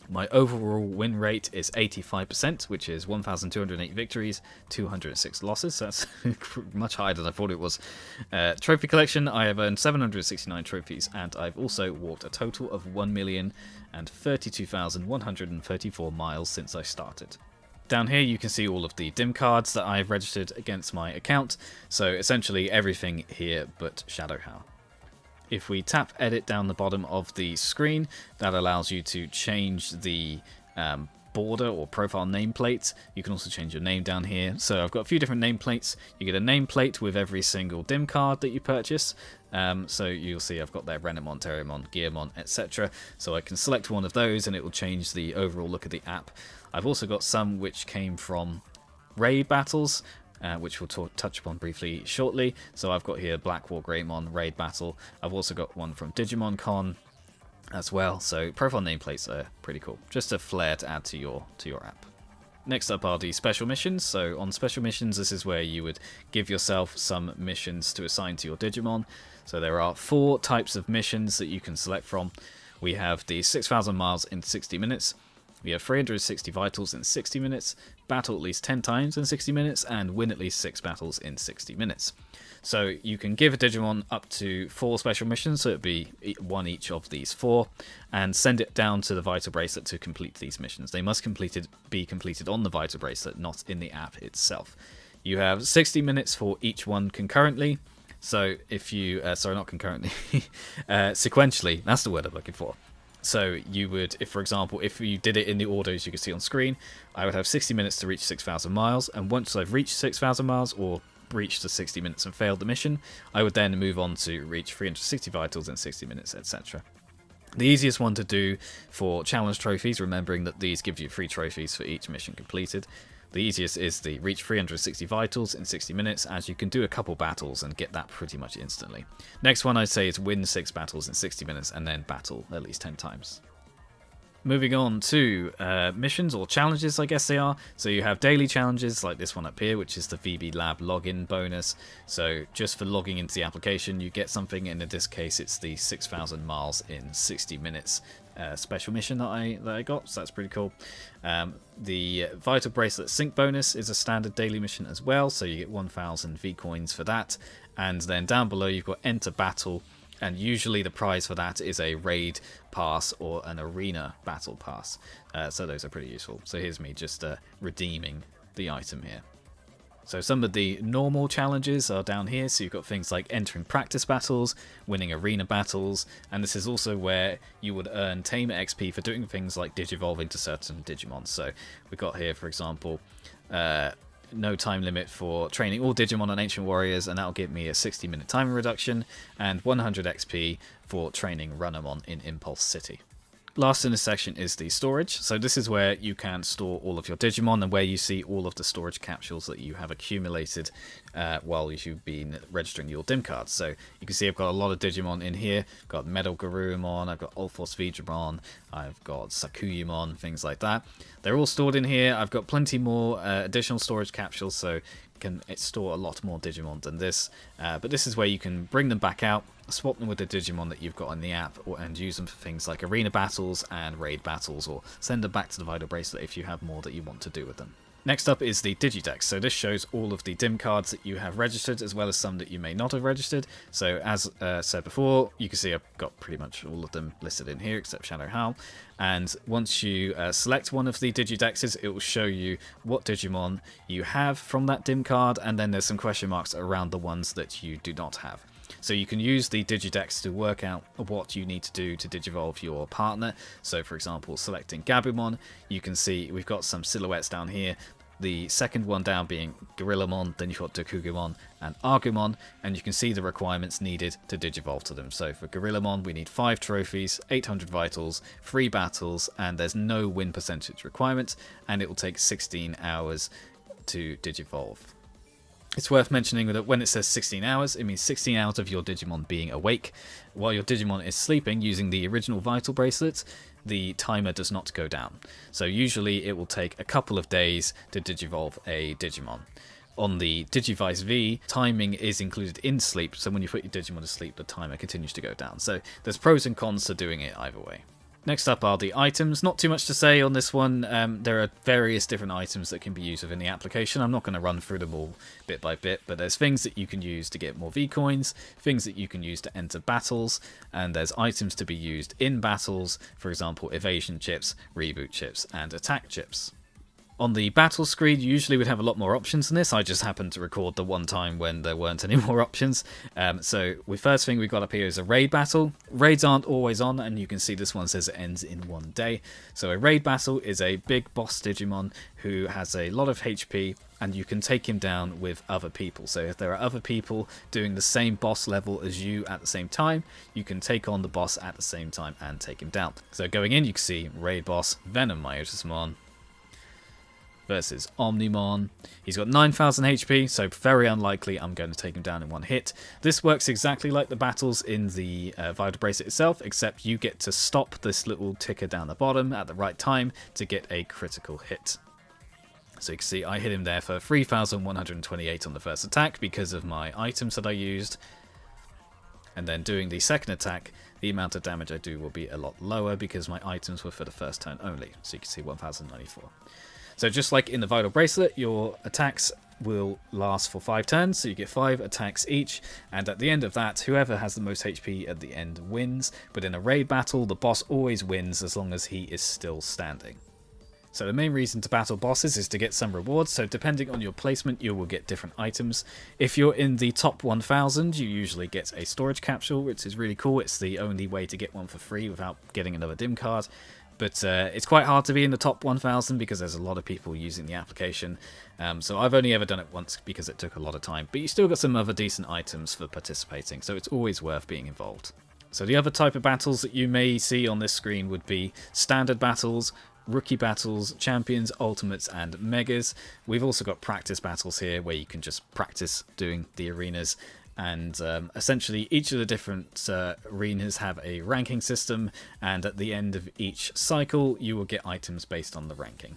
My overall win rate is 85%, which is 1,208 victories, 206 losses. So that's much higher than I thought it was. Trophy collection, I have earned 769 trophies, and I've also walked a total of 1,032,134 miles since I started. Down here you can see all of the dim cards that I've registered against my account, so essentially everything here but Shadow Howl. If we tap edit down the bottom of the screen, that allows you to change the border or profile nameplate. You can also change your name down here. So I've got a few different nameplates. You get a nameplate with every single dim card that you purchase. So you'll see I've got there Renamon, Terriermon, Gearmon, etc. So I can select one of those and it will change the overall look of the app. I've also got some which came from raid battles, which we'll touch upon briefly shortly. So I've got here Black War Greymon raid battle. I've also got one from Digimon Con as well. So profile nameplates are pretty cool. Just a flair to add to your app. Next up are the special missions. So on special missions, this is where you would give yourself some missions to assign to your Digimon. So there are 4 types of missions that you can select from. We have the 6,000 miles in 60 minutes. We have 360 vitals in 60 minutes, battle at least 10 times in 60 minutes, and win at least 6 battles in 60 minutes. So you can give a Digimon up to 4 special missions, so it'd be 1 each of these 4, and send it down to the Vital Bracelet to complete these missions. They must be completed on the Vital Bracelet, not in the app itself. You have 60 minutes for each one concurrently. So if you, sorry, not concurrently, sequentially, that's the word I'm looking for. So you would, if for example, if you did it in the order as you can see on screen, I would have 60 minutes to reach 6,000 miles, and once I've reached 6,000 miles or reached the 60 minutes and failed the mission, I would then move on to reach 360 vitals in 60 minutes, etc. The easiest one to do for challenge trophies, remembering that these give you free trophies for each mission completed. The easiest is the reach 360 vitals in 60 minutes, as you can do a couple battles and get that pretty much instantly. Next one I'd say is win 6 battles in 60 minutes and then battle at least 10 times. Moving on to missions or challenges, I guess they are. So you have daily challenges like this one up here, which is the VB Lab login bonus. So just for logging into the application, you get something, and in this case, it's the 6,000 miles in 60 minutes special mission that I got. So that's pretty cool. The Vital Bracelet Sync bonus is a standard daily mission as well. So you get 1,000 V coins for that. And then down below, you've got Enter Battle. And usually the prize for that is a raid pass or an arena battle pass. So those are pretty useful. So here's me just redeeming the item here. So some of the normal challenges are down here. So you've got things like entering practice battles, winning arena battles, and this is also where you would earn Tamer XP for doing things like digivolving to certain Digimon. So we've got here, for example, no time limit for training all Digimon and Ancient Warriors, and that'll give me a 60-minute timer reduction, and 100 XP for training Runamon in Impulse City. Last in this section is the storage. So this is where you can store all of your Digimon and where you see all of the storage capsules that you have accumulated while you've been registering your dim cards. So you can see I've got a lot of Digimon in here. I've got Metal Garurumon, I've got Ulforce Vidramon, I've got Sakuyamon, things like that. They're all stored in here. I've got plenty more additional storage capsules, so can store a lot more Digimon than this, but this is where you can bring them back out, swap them with the Digimon that you've got in the app, and use them for things like arena battles and raid battles, or send them back to the Vital Bracelet if you have more that you want to do with them. Next up is the Digidex. So this shows all of the DIM cards that you have registered, as well as some that you may not have registered. So as said before, you can see I've got pretty much all of them listed in here except Shadow Howl. And once you select one of the Digidexes, it will show you what Digimon you have from that DIM card, and then there's some question marks around the ones that you do not have. So you can use the Digidex to work out what you need to do to digivolve your partner. So for example, selecting Gabumon, you can see we've got some silhouettes down here. The second one down being Gorillamon, then you've got Dokugumon and Agumon, and you can see the requirements needed to digivolve to them. So for Gorillamon, we need 5 trophies, 800 vitals, 3 battles, and there's no win percentage requirement, and it will take 16 hours to digivolve. It's worth mentioning that when it says 16 hours, it means 16 hours of your Digimon being awake. While your Digimon is sleeping using the original Vital Bracelet, the timer does not go down. So usually it will take a couple of days to digivolve a Digimon. On the Digivice V, timing is included in sleep, so when you put your Digimon to sleep, the timer continues to go down. So there's pros and cons to doing it either way. Next up are the items. Not too much to say on this one. There are various different items that can be used within the application. I'm not going to run through them all bit by bit, but there's things that you can use to get more V coins, things that you can use to enter battles, and there's items to be used in battles, for example, evasion chips, reboot chips, and attack chips. On the battle screen, you usually would have a lot more options than this. I just happened to record the one time when there weren't any more options. So the first thing we've got up here is a raid battle. Raids aren't always on, and you can see this one says it ends in 1 day. So a raid battle is a big boss Digimon who has a lot of HP, and you can take him down with other people. So if there are other people doing the same boss level as you at the same time, you can take on the boss at the same time and take him down. So going in, you can see raid boss Venom Myotismon versus Omnimon. He's got 9,000 HP, so very unlikely I'm going to take him down in one hit. This works exactly like the battles in the Vital Bracelet itself, except you get to stop this little ticker down the bottom at the right time to get a critical hit. So you can see I hit him there for 3,128 on the first attack because of my items that I used. And then doing the second attack, the amount of damage I do will be a lot lower because my items were for the first turn only. So you can see 1,094. So just like in the Vital Bracelet, your attacks will last for 5 turns, so you get 5 attacks each, and at the end of that, whoever has the most HP at the end wins, but in a raid battle, the boss always wins as long as he is still standing. So the main reason to battle bosses is to get some rewards, so depending on your placement you will get different items. If you're in the top 1000 you usually get a storage capsule, which is really cool. It's the only way to get one for free without getting another DIM card. But it's quite hard to be in the top 1000 because there's a lot of people using the application. So I've only ever done it once because it took a lot of time. But you still got some other decent items for participating, so it's always worth being involved. So the other type of battles that you may see on this screen would be standard battles, rookie battles, champions, ultimates, and megas. We've also got practice battles here where you can just practice doing the arenas. And essentially each of the different arenas have a ranking system, and at the end of each cycle you will get items based on the ranking.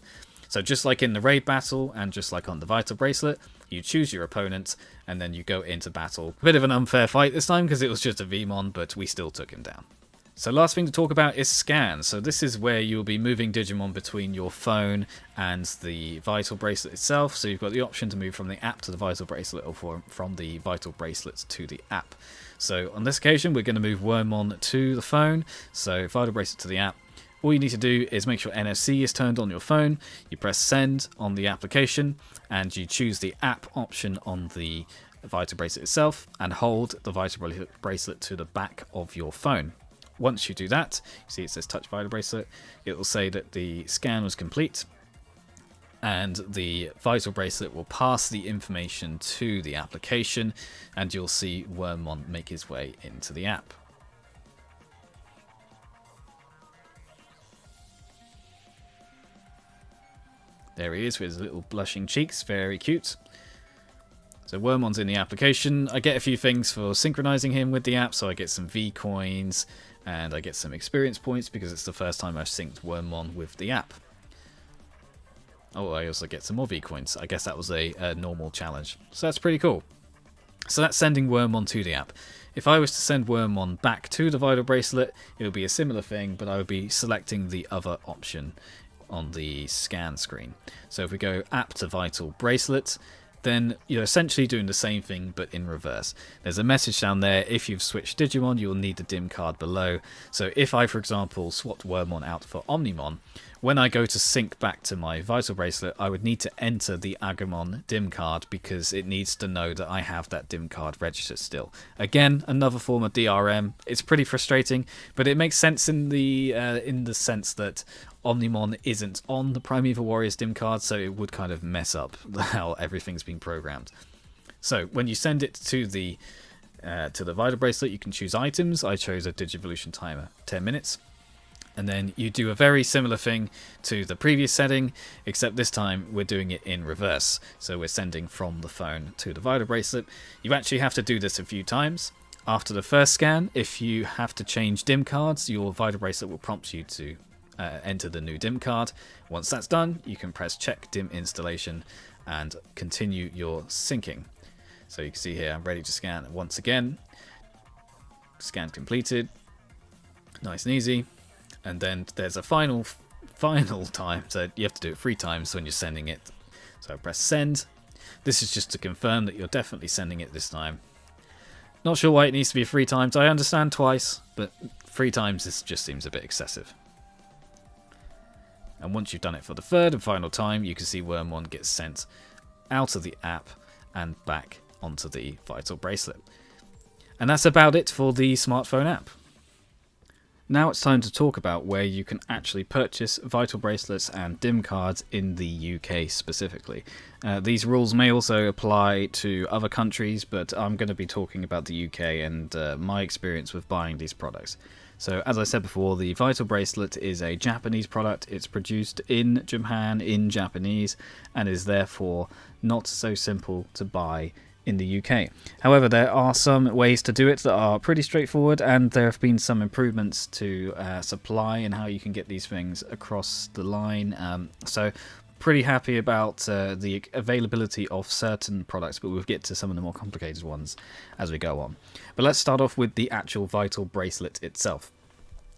So just like in the raid battle and just like on the Vital Bracelet, you choose your opponent and then you go into battle. A bit of an unfair fight this time because it was just a Vmon, but we still took him down. So last thing to talk about is scans. So this is where you'll be moving Digimon between your phone and the Vital Bracelet itself. So you've got the option to move from the app to the Vital Bracelet, or from the Vital Bracelet to the app. So on this occasion we're going to move Wormmon to the phone, so Vital Bracelet to the app. All you need to do is make sure NFC is turned on your phone, you press send on the application, and you choose the app option on the Vital Bracelet itself, and hold the Vital Bracelet to the back of your phone. Once you do that, you see it says touch Vital Bracelet, it will say that the scan was complete, and the Vital Bracelet will pass the information to the application, and you'll see Wormmon make his way into the app. There he is with his little blushing cheeks, very cute. So Wormmon's in the application. I get a few things for synchronizing him with the app, so I get some V coins, and I get some experience points because it's the first time I've synced Wormmon with the app. Oh, I also get some more V coins. I guess that was a normal challenge. So that's pretty cool. So that's sending Wormmon to the app. If I was to send Wormmon back to the Vital Bracelet, it would be a similar thing, but I would be selecting the other option on the scan screen. So if we go app to Vital Bracelet, then you're essentially doing the same thing but in reverse. There's a message down there: if you've switched Digimon, you'll need the DIM card below. So if I, for example, swapped Wormmon out for Omnimon, when I go to sync back to my Vital Bracelet, I would need to enter the Agumon DIM card because it needs to know that I have that DIM card registered still. Again, another form of DRM. It's pretty frustrating, but it makes sense in the sense that Omnimon isn't on the Primeval Warriors DIM card, so it would kind of mess up how everything's been programmed. So when you send it to the Vital Bracelet, you can choose items. I chose a Digivolution timer, 10 minutes. And then you do a very similar thing to the previous setting, except this time we're doing it in reverse. So we're sending from the phone to the Vital Bracelet. You actually have to do this a few times. After the first scan, if you have to change DIM cards, your Vital Bracelet will prompt you to enter the new DIM card. Once that's done, you can press check DIM installation and continue your syncing. So you can see here I'm ready to scan once again. Scan completed. Nice and easy. And then there's a final time, so you have to do it 3 times when you're sending it. So I press send. This is just to confirm that you're definitely sending it this time. Not sure why it needs to be 3 times. I understand twice, but 3 times this just seems a bit excessive. And once you've done it for the 3rd and final time, you can see Wormmon gets sent out of the app and back onto the Vital Bracelet. And that's about it for the smartphone app. Now it's time to talk about where you can actually purchase Vital Bracelets and DIM cards in the UK specifically. These rules may also apply to other countries, but I'm going to be talking about the UK and my experience with buying these products. So as I said before, the Vital Bracelet is a Japanese product. It's produced in Japan in Japanese and is therefore not so simple to buy in the UK. However, there are some ways to do it that are pretty straightforward, and there have been some improvements to supply and how you can get these things across the line. So pretty happy about the availability of certain products, but we'll get to some of the more complicated ones as we go on. But let's start off with the actual Vital Bracelet itself.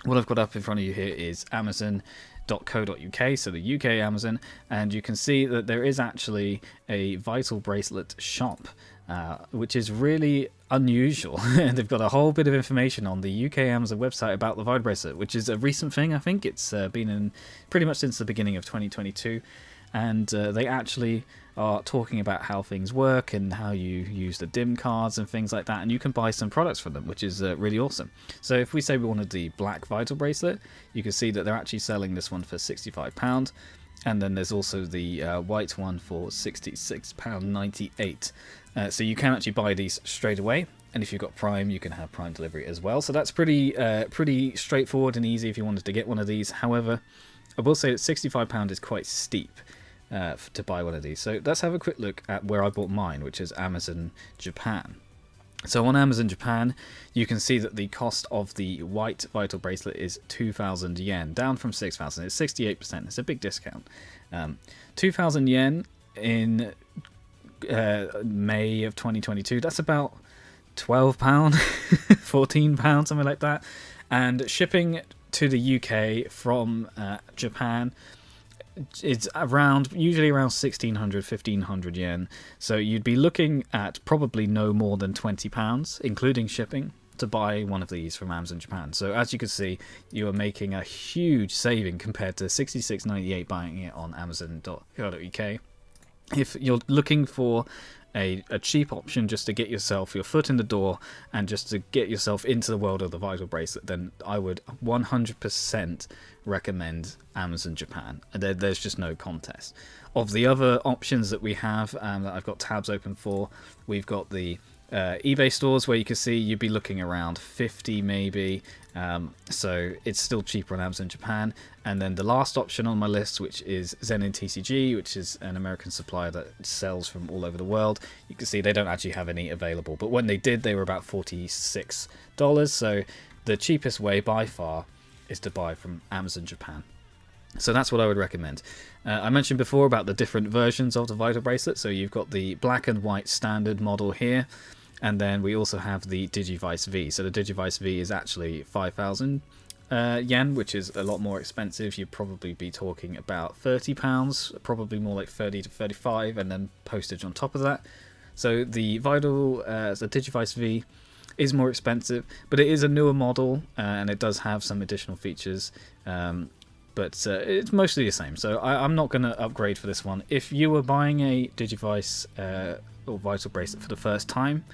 What I've got up in front of you here is Amazon.co.uk, so the UK Amazon, and you can see that there is actually a Vital Bracelet shop, which is really unusual. And they've got a whole bit of information on the UK Amazon website about the Vital Bracelet, which is a recent thing. I think it's been in pretty much since the beginning of 2022, and they actually are talking about how things work and how you use the DIM cards and things like that, and you can buy some products from them, which is really awesome. So if we say we wanted the black Vital Bracelet, you can see that they're actually selling this one for £65, and then there's also the white one for £66.98. So you can actually buy these straight away, and if you've got Prime, you can have Prime delivery as well. So that's pretty straightforward and easy if you wanted to get one of these. However, I will say that £65 is quite steep to buy one of these. So let's have a quick look at where I bought mine, which is Amazon Japan. So on Amazon Japan, you can see that the cost of the white Vital Bracelet is 2,000 yen, down from 6,000. It's 68%. It's a big discount. 2,000 yen in May of 2022. That's about £12, £14, something like that. And shipping to the UK from Japan, it's usually around 1,600, 1,500 yen. So you'd be looking at probably no more than £20, including shipping, to buy one of these from Amazon Japan. So as you can see, you are making a huge saving compared to $66.98 buying it on Amazon.co.uk. If you're looking for a cheap option just to get yourself your foot in the door and just to get yourself into the world of the Vital Bracelet, then I would 100% recommend Amazon Japan. There's just no contest. Of the other options that we have that I've got tabs open for, we've got the eBay stores, where you can see you'd be looking around 50 maybe, so it's still cheaper on Amazon Japan. And then the last option on my list, which is Zenin TCG, which is an American supplier that sells from all over the world. You can see they don't actually have any available, but when they did, they were about $46. So the cheapest way by far is to buy from Amazon Japan. So that's what I would recommend. I mentioned before about the different versions of the Vital Bracelet. So you've got the black and white standard model here, and then we also have the Digivice V. So the Digivice V is actually 5,000 yen, which is a lot more expensive. You'd probably be talking about £30, probably more like 30 to 35, and then postage on top of that. So the the Digivice V is more expensive, but it is a newer model, and it does have some additional features. But it's mostly the same, so I'm not going to upgrade for this one. If you were buying a Digivice or Vital Bracelet for the first time,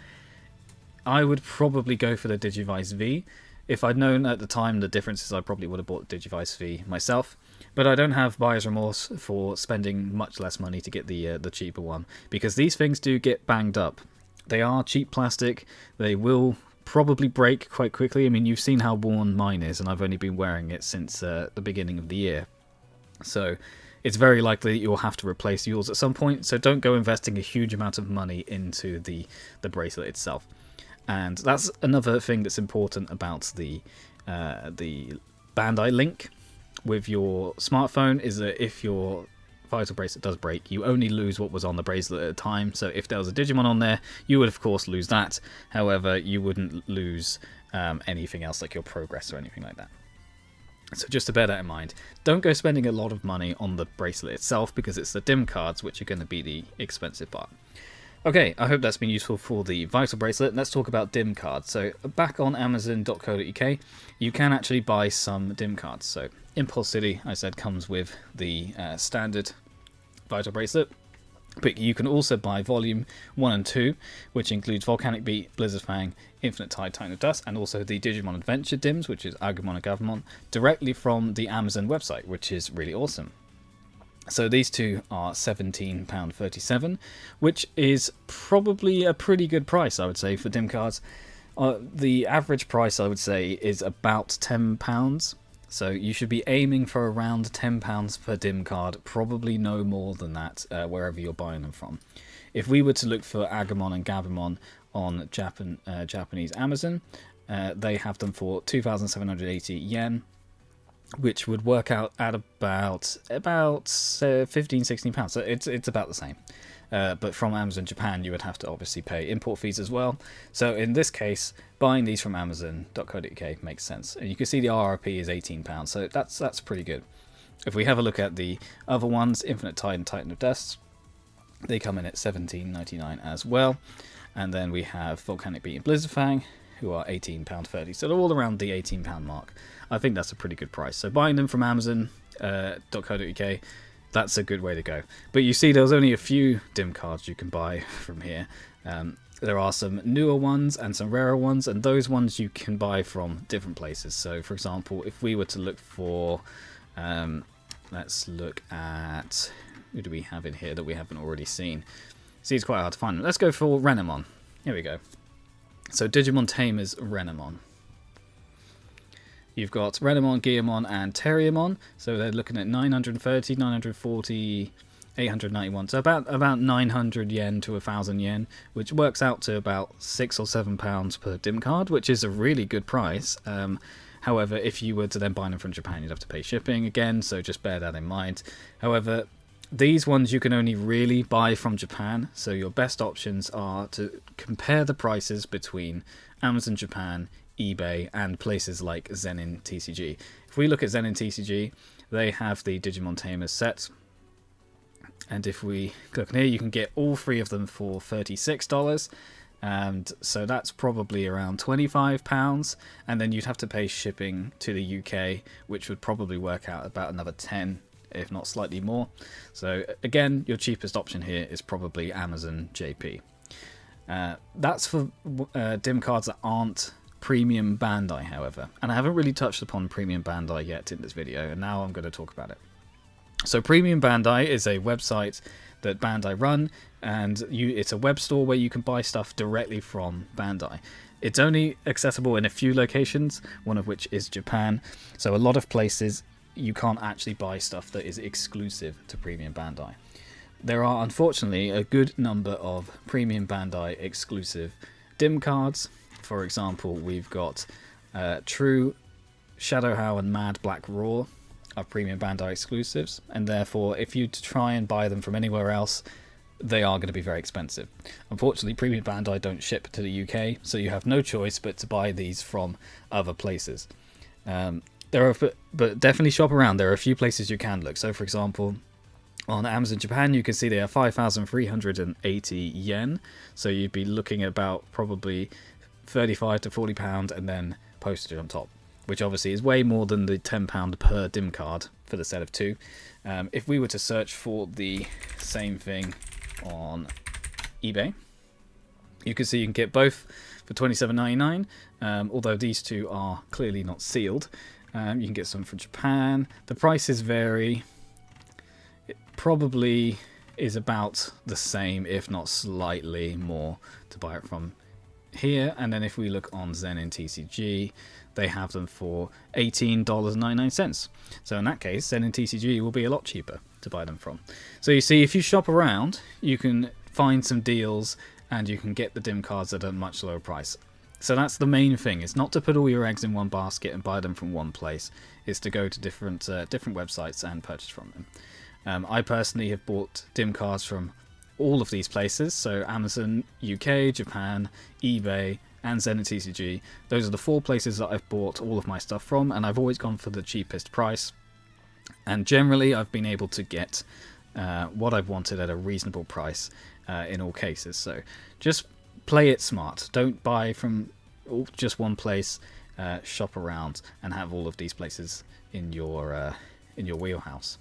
I would probably go for the Digivice V. If I'd known at the time the differences, I probably would have bought the Digivice V myself. But I don't have buyer's remorse for spending much less money to get the cheaper one, because these things do get banged up. They are cheap plastic. They will probably break quite quickly. I mean, you've seen how worn mine is, and I've only been wearing it since the beginning of the year. So it's very likely that you'll have to replace yours at some point. So don't go investing a huge amount of money into the bracelet itself. And that's another thing that's important about the Bandai link with your smartphone, is that if your Vital Bracelet does break, you only lose what was on the bracelet at a time. So if there was a Digimon on there, you would of course lose that. However, you wouldn't lose anything else, like your progress or anything like that. So just to bear that in mind, don't go spending a lot of money on the bracelet itself, because it's the DIM cards which are going to be the expensive part. Okay, I hope that's been useful for the Vital Bracelet. Let's talk about DIM cards. So back on Amazon.co.uk, you can actually buy some DIM cards. So Impulse City, I said, comes with the standard Vital Bracelet, but you can also buy Volume 1 and 2, which includes Volcanic Beat, Blizzard Fang, Infinite Tide, Titan of Dust, and also the Digimon Adventure DIMs, which is Agumon and Gavumon, directly from the Amazon website, which is really awesome. So these two are £17.37, which is probably a pretty good price, I would say, for DIM cards. The average price, I would say, is about £10. So you should be aiming for around £10 per DIM card, probably no more than that, wherever you're buying them from. If we were to look for Agumon and Gabumon on Japanese Amazon, they have them for 2,780 yen, which would work out at about £15-16. So it's about the same. But from Amazon Japan, you would have to obviously pay import fees as well. So in this case, buying these from Amazon.co.uk makes sense. And you can see the RRP is £18, so that's pretty good. If we have a look at the other ones, Infinite Tide and Titan of Dust, they come in at £17.99 as well. And then we have Volcanic Beat and Blizzard Fang, who are £18.30. So they're all around the £18 mark. I think that's a pretty good price. So buying them from Amazon.co.uk, that's a good way to go. But you see, there's only a few DIM cards you can buy from here. There are some newer ones and some rarer ones, and those ones you can buy from different places. So for example, if we were to look for, let's look at, who do we have in here that we haven't already seen? See, it's quite hard to find them. Let's go for Renamon. Here we go. So Digimon Tamers Renamon. You've got Renamon, Geomon, and Terriermon. So they're looking at 930, 940, 891. So about 900 yen to 1,000 yen, which works out to about £6 or £7 per DIM card, which is a really good price. However, if you were to then buy them from Japan, you'd have to pay shipping again, so just bear that in mind. However, these ones you can only really buy from Japan, so your best options are to compare the prices between Amazon Japan, eBay, and places like Zenin TCG. If we look at Zenin TCG, they have the Digimon Tamers set, and if we click on here, you can get all three of them for $36, and so that's probably around £25, and then you'd have to pay shipping to the UK, which would probably work out about another 10, if not slightly more. So again, your cheapest option here is probably Amazon JP. That's for DIM cards that aren't Premium Bandai, however, and I haven't really touched upon Premium Bandai yet in this video, and now I'm going to talk about it. So Premium Bandai is a website that Bandai run, and it's a web store where you can buy stuff directly from Bandai. It's only accessible in a few locations, one of which is Japan, so a lot of places you can't actually buy stuff that is exclusive to Premium Bandai. There are unfortunately a good number of Premium Bandai exclusive DIM cards. For example, we've got True, Shadow How, and Mad Black Raw are Premium Bandai exclusives, and therefore if you try and buy them from anywhere else, they are going to be very expensive. Unfortunately, Premium Bandai don't ship to the UK, so you have no choice but to buy these from other places. There are, but definitely shop around. There are a few places you can look. So, for example, on Amazon Japan, you can see they are 5,380 yen. So you'd be looking at about probably 35 to £40, and then postage on top, which obviously is way more than the £10 per DIM card for the set of 2. If we were to search for the same thing on eBay, you can see you can get both for $27.99, although these 2 are clearly not sealed. You can get some from Japan. The prices vary. It probably is about the same, if not slightly more, to buy it from here. And then if we look on Zen and TCG, they have them for $18.99. So in that case, Zen and TCG will be a lot cheaper to buy them from. So you see, if you shop around, you can find some deals and you can get the DIM cards at a much lower price. So that's the main thing. It's not to put all your eggs in one basket and buy them from one place. It's to go to different websites and purchase from them. I personally have bought DIM cards from all of these places. So Amazon UK, Japan, eBay, and Zen and TCG. Those are the 4 places that I've bought all of my stuff from, and I've always gone for the cheapest price. And generally, I've been able to get what I've wanted at a reasonable price in all cases. So just play it smart. Don't buy from just one place. Shop around and have all of these places in your wheelhouse.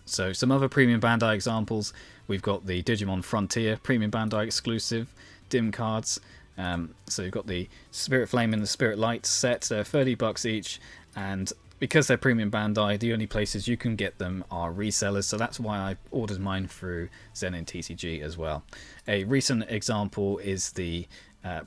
So some other premium Bandai examples. We've got the Digimon Frontier premium Bandai exclusive DIM cards. So you've got the Spirit Flame and the Spirit Light set. They're $30 each, and because they're premium Bandai, the only places you can get them are resellers, so that's why I ordered mine through Zen and TCG as well. A recent example is the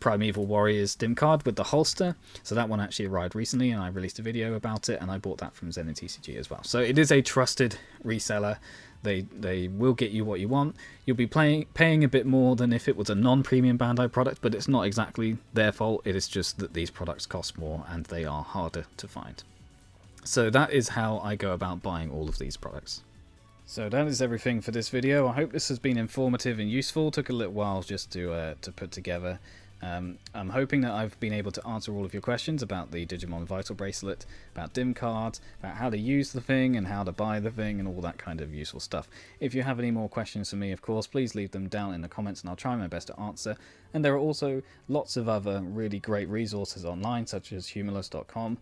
Primeval Warriors DIM card with the holster. So that one actually arrived recently, and I released a video about it, and I bought that from Zen and TCG as well. So it is a trusted reseller. They will get you what you want. You'll be paying a bit more than if it was a non-premium Bandai product, but it's not exactly their fault. It is just that these products cost more and they are harder to find. So that is how I go about buying all of these products. So that is everything for this video. I hope this has been informative and useful. It took a little while just to put together. I'm hoping that I've been able to answer all of your questions about the Digimon Vital Bracelet, about DIM cards, about how to use the thing and how to buy the thing and all that kind of useful stuff. If you have any more questions for me, of course, please leave them down in the comments and I'll try my best to answer. And there are also lots of other really great resources online, such as humorless.com.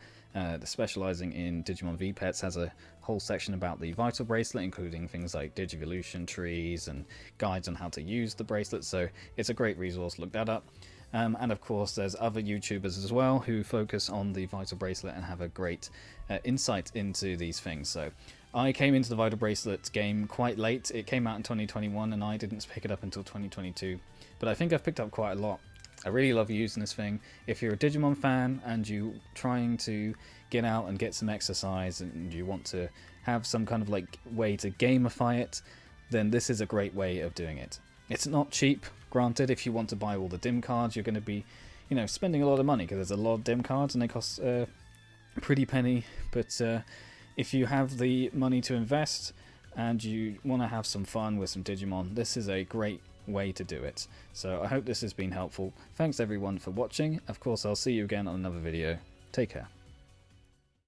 Specializing in Digimon V pets, has a whole section about the Vital Bracelet, including things like Digivolution trees and guides on how to use the bracelet, so it's a great resource. Look that up. And of course there's other YouTubers as well who focus on the Vital Bracelet and have a great insight into these things. So I came into the Vital Bracelet game quite late. It came out in 2021 and I didn't pick it up until 2022, but I think I've picked up quite a lot. I really love using this thing. If you're a Digimon fan and you're trying to get out and get some exercise and you want to have some kind of like way to gamify it, then this is a great way of doing it. It's not cheap, granted. If you want to buy all the DIM cards, you're going to be, spending a lot of money because there's a lot of DIM cards and they cost a pretty penny. But if you have the money to invest and you want to have some fun with some Digimon, this is a great way to do it. So I hope this has been helpful. Thanks everyone for watching. Of course, I'll see you again on another video. Take care.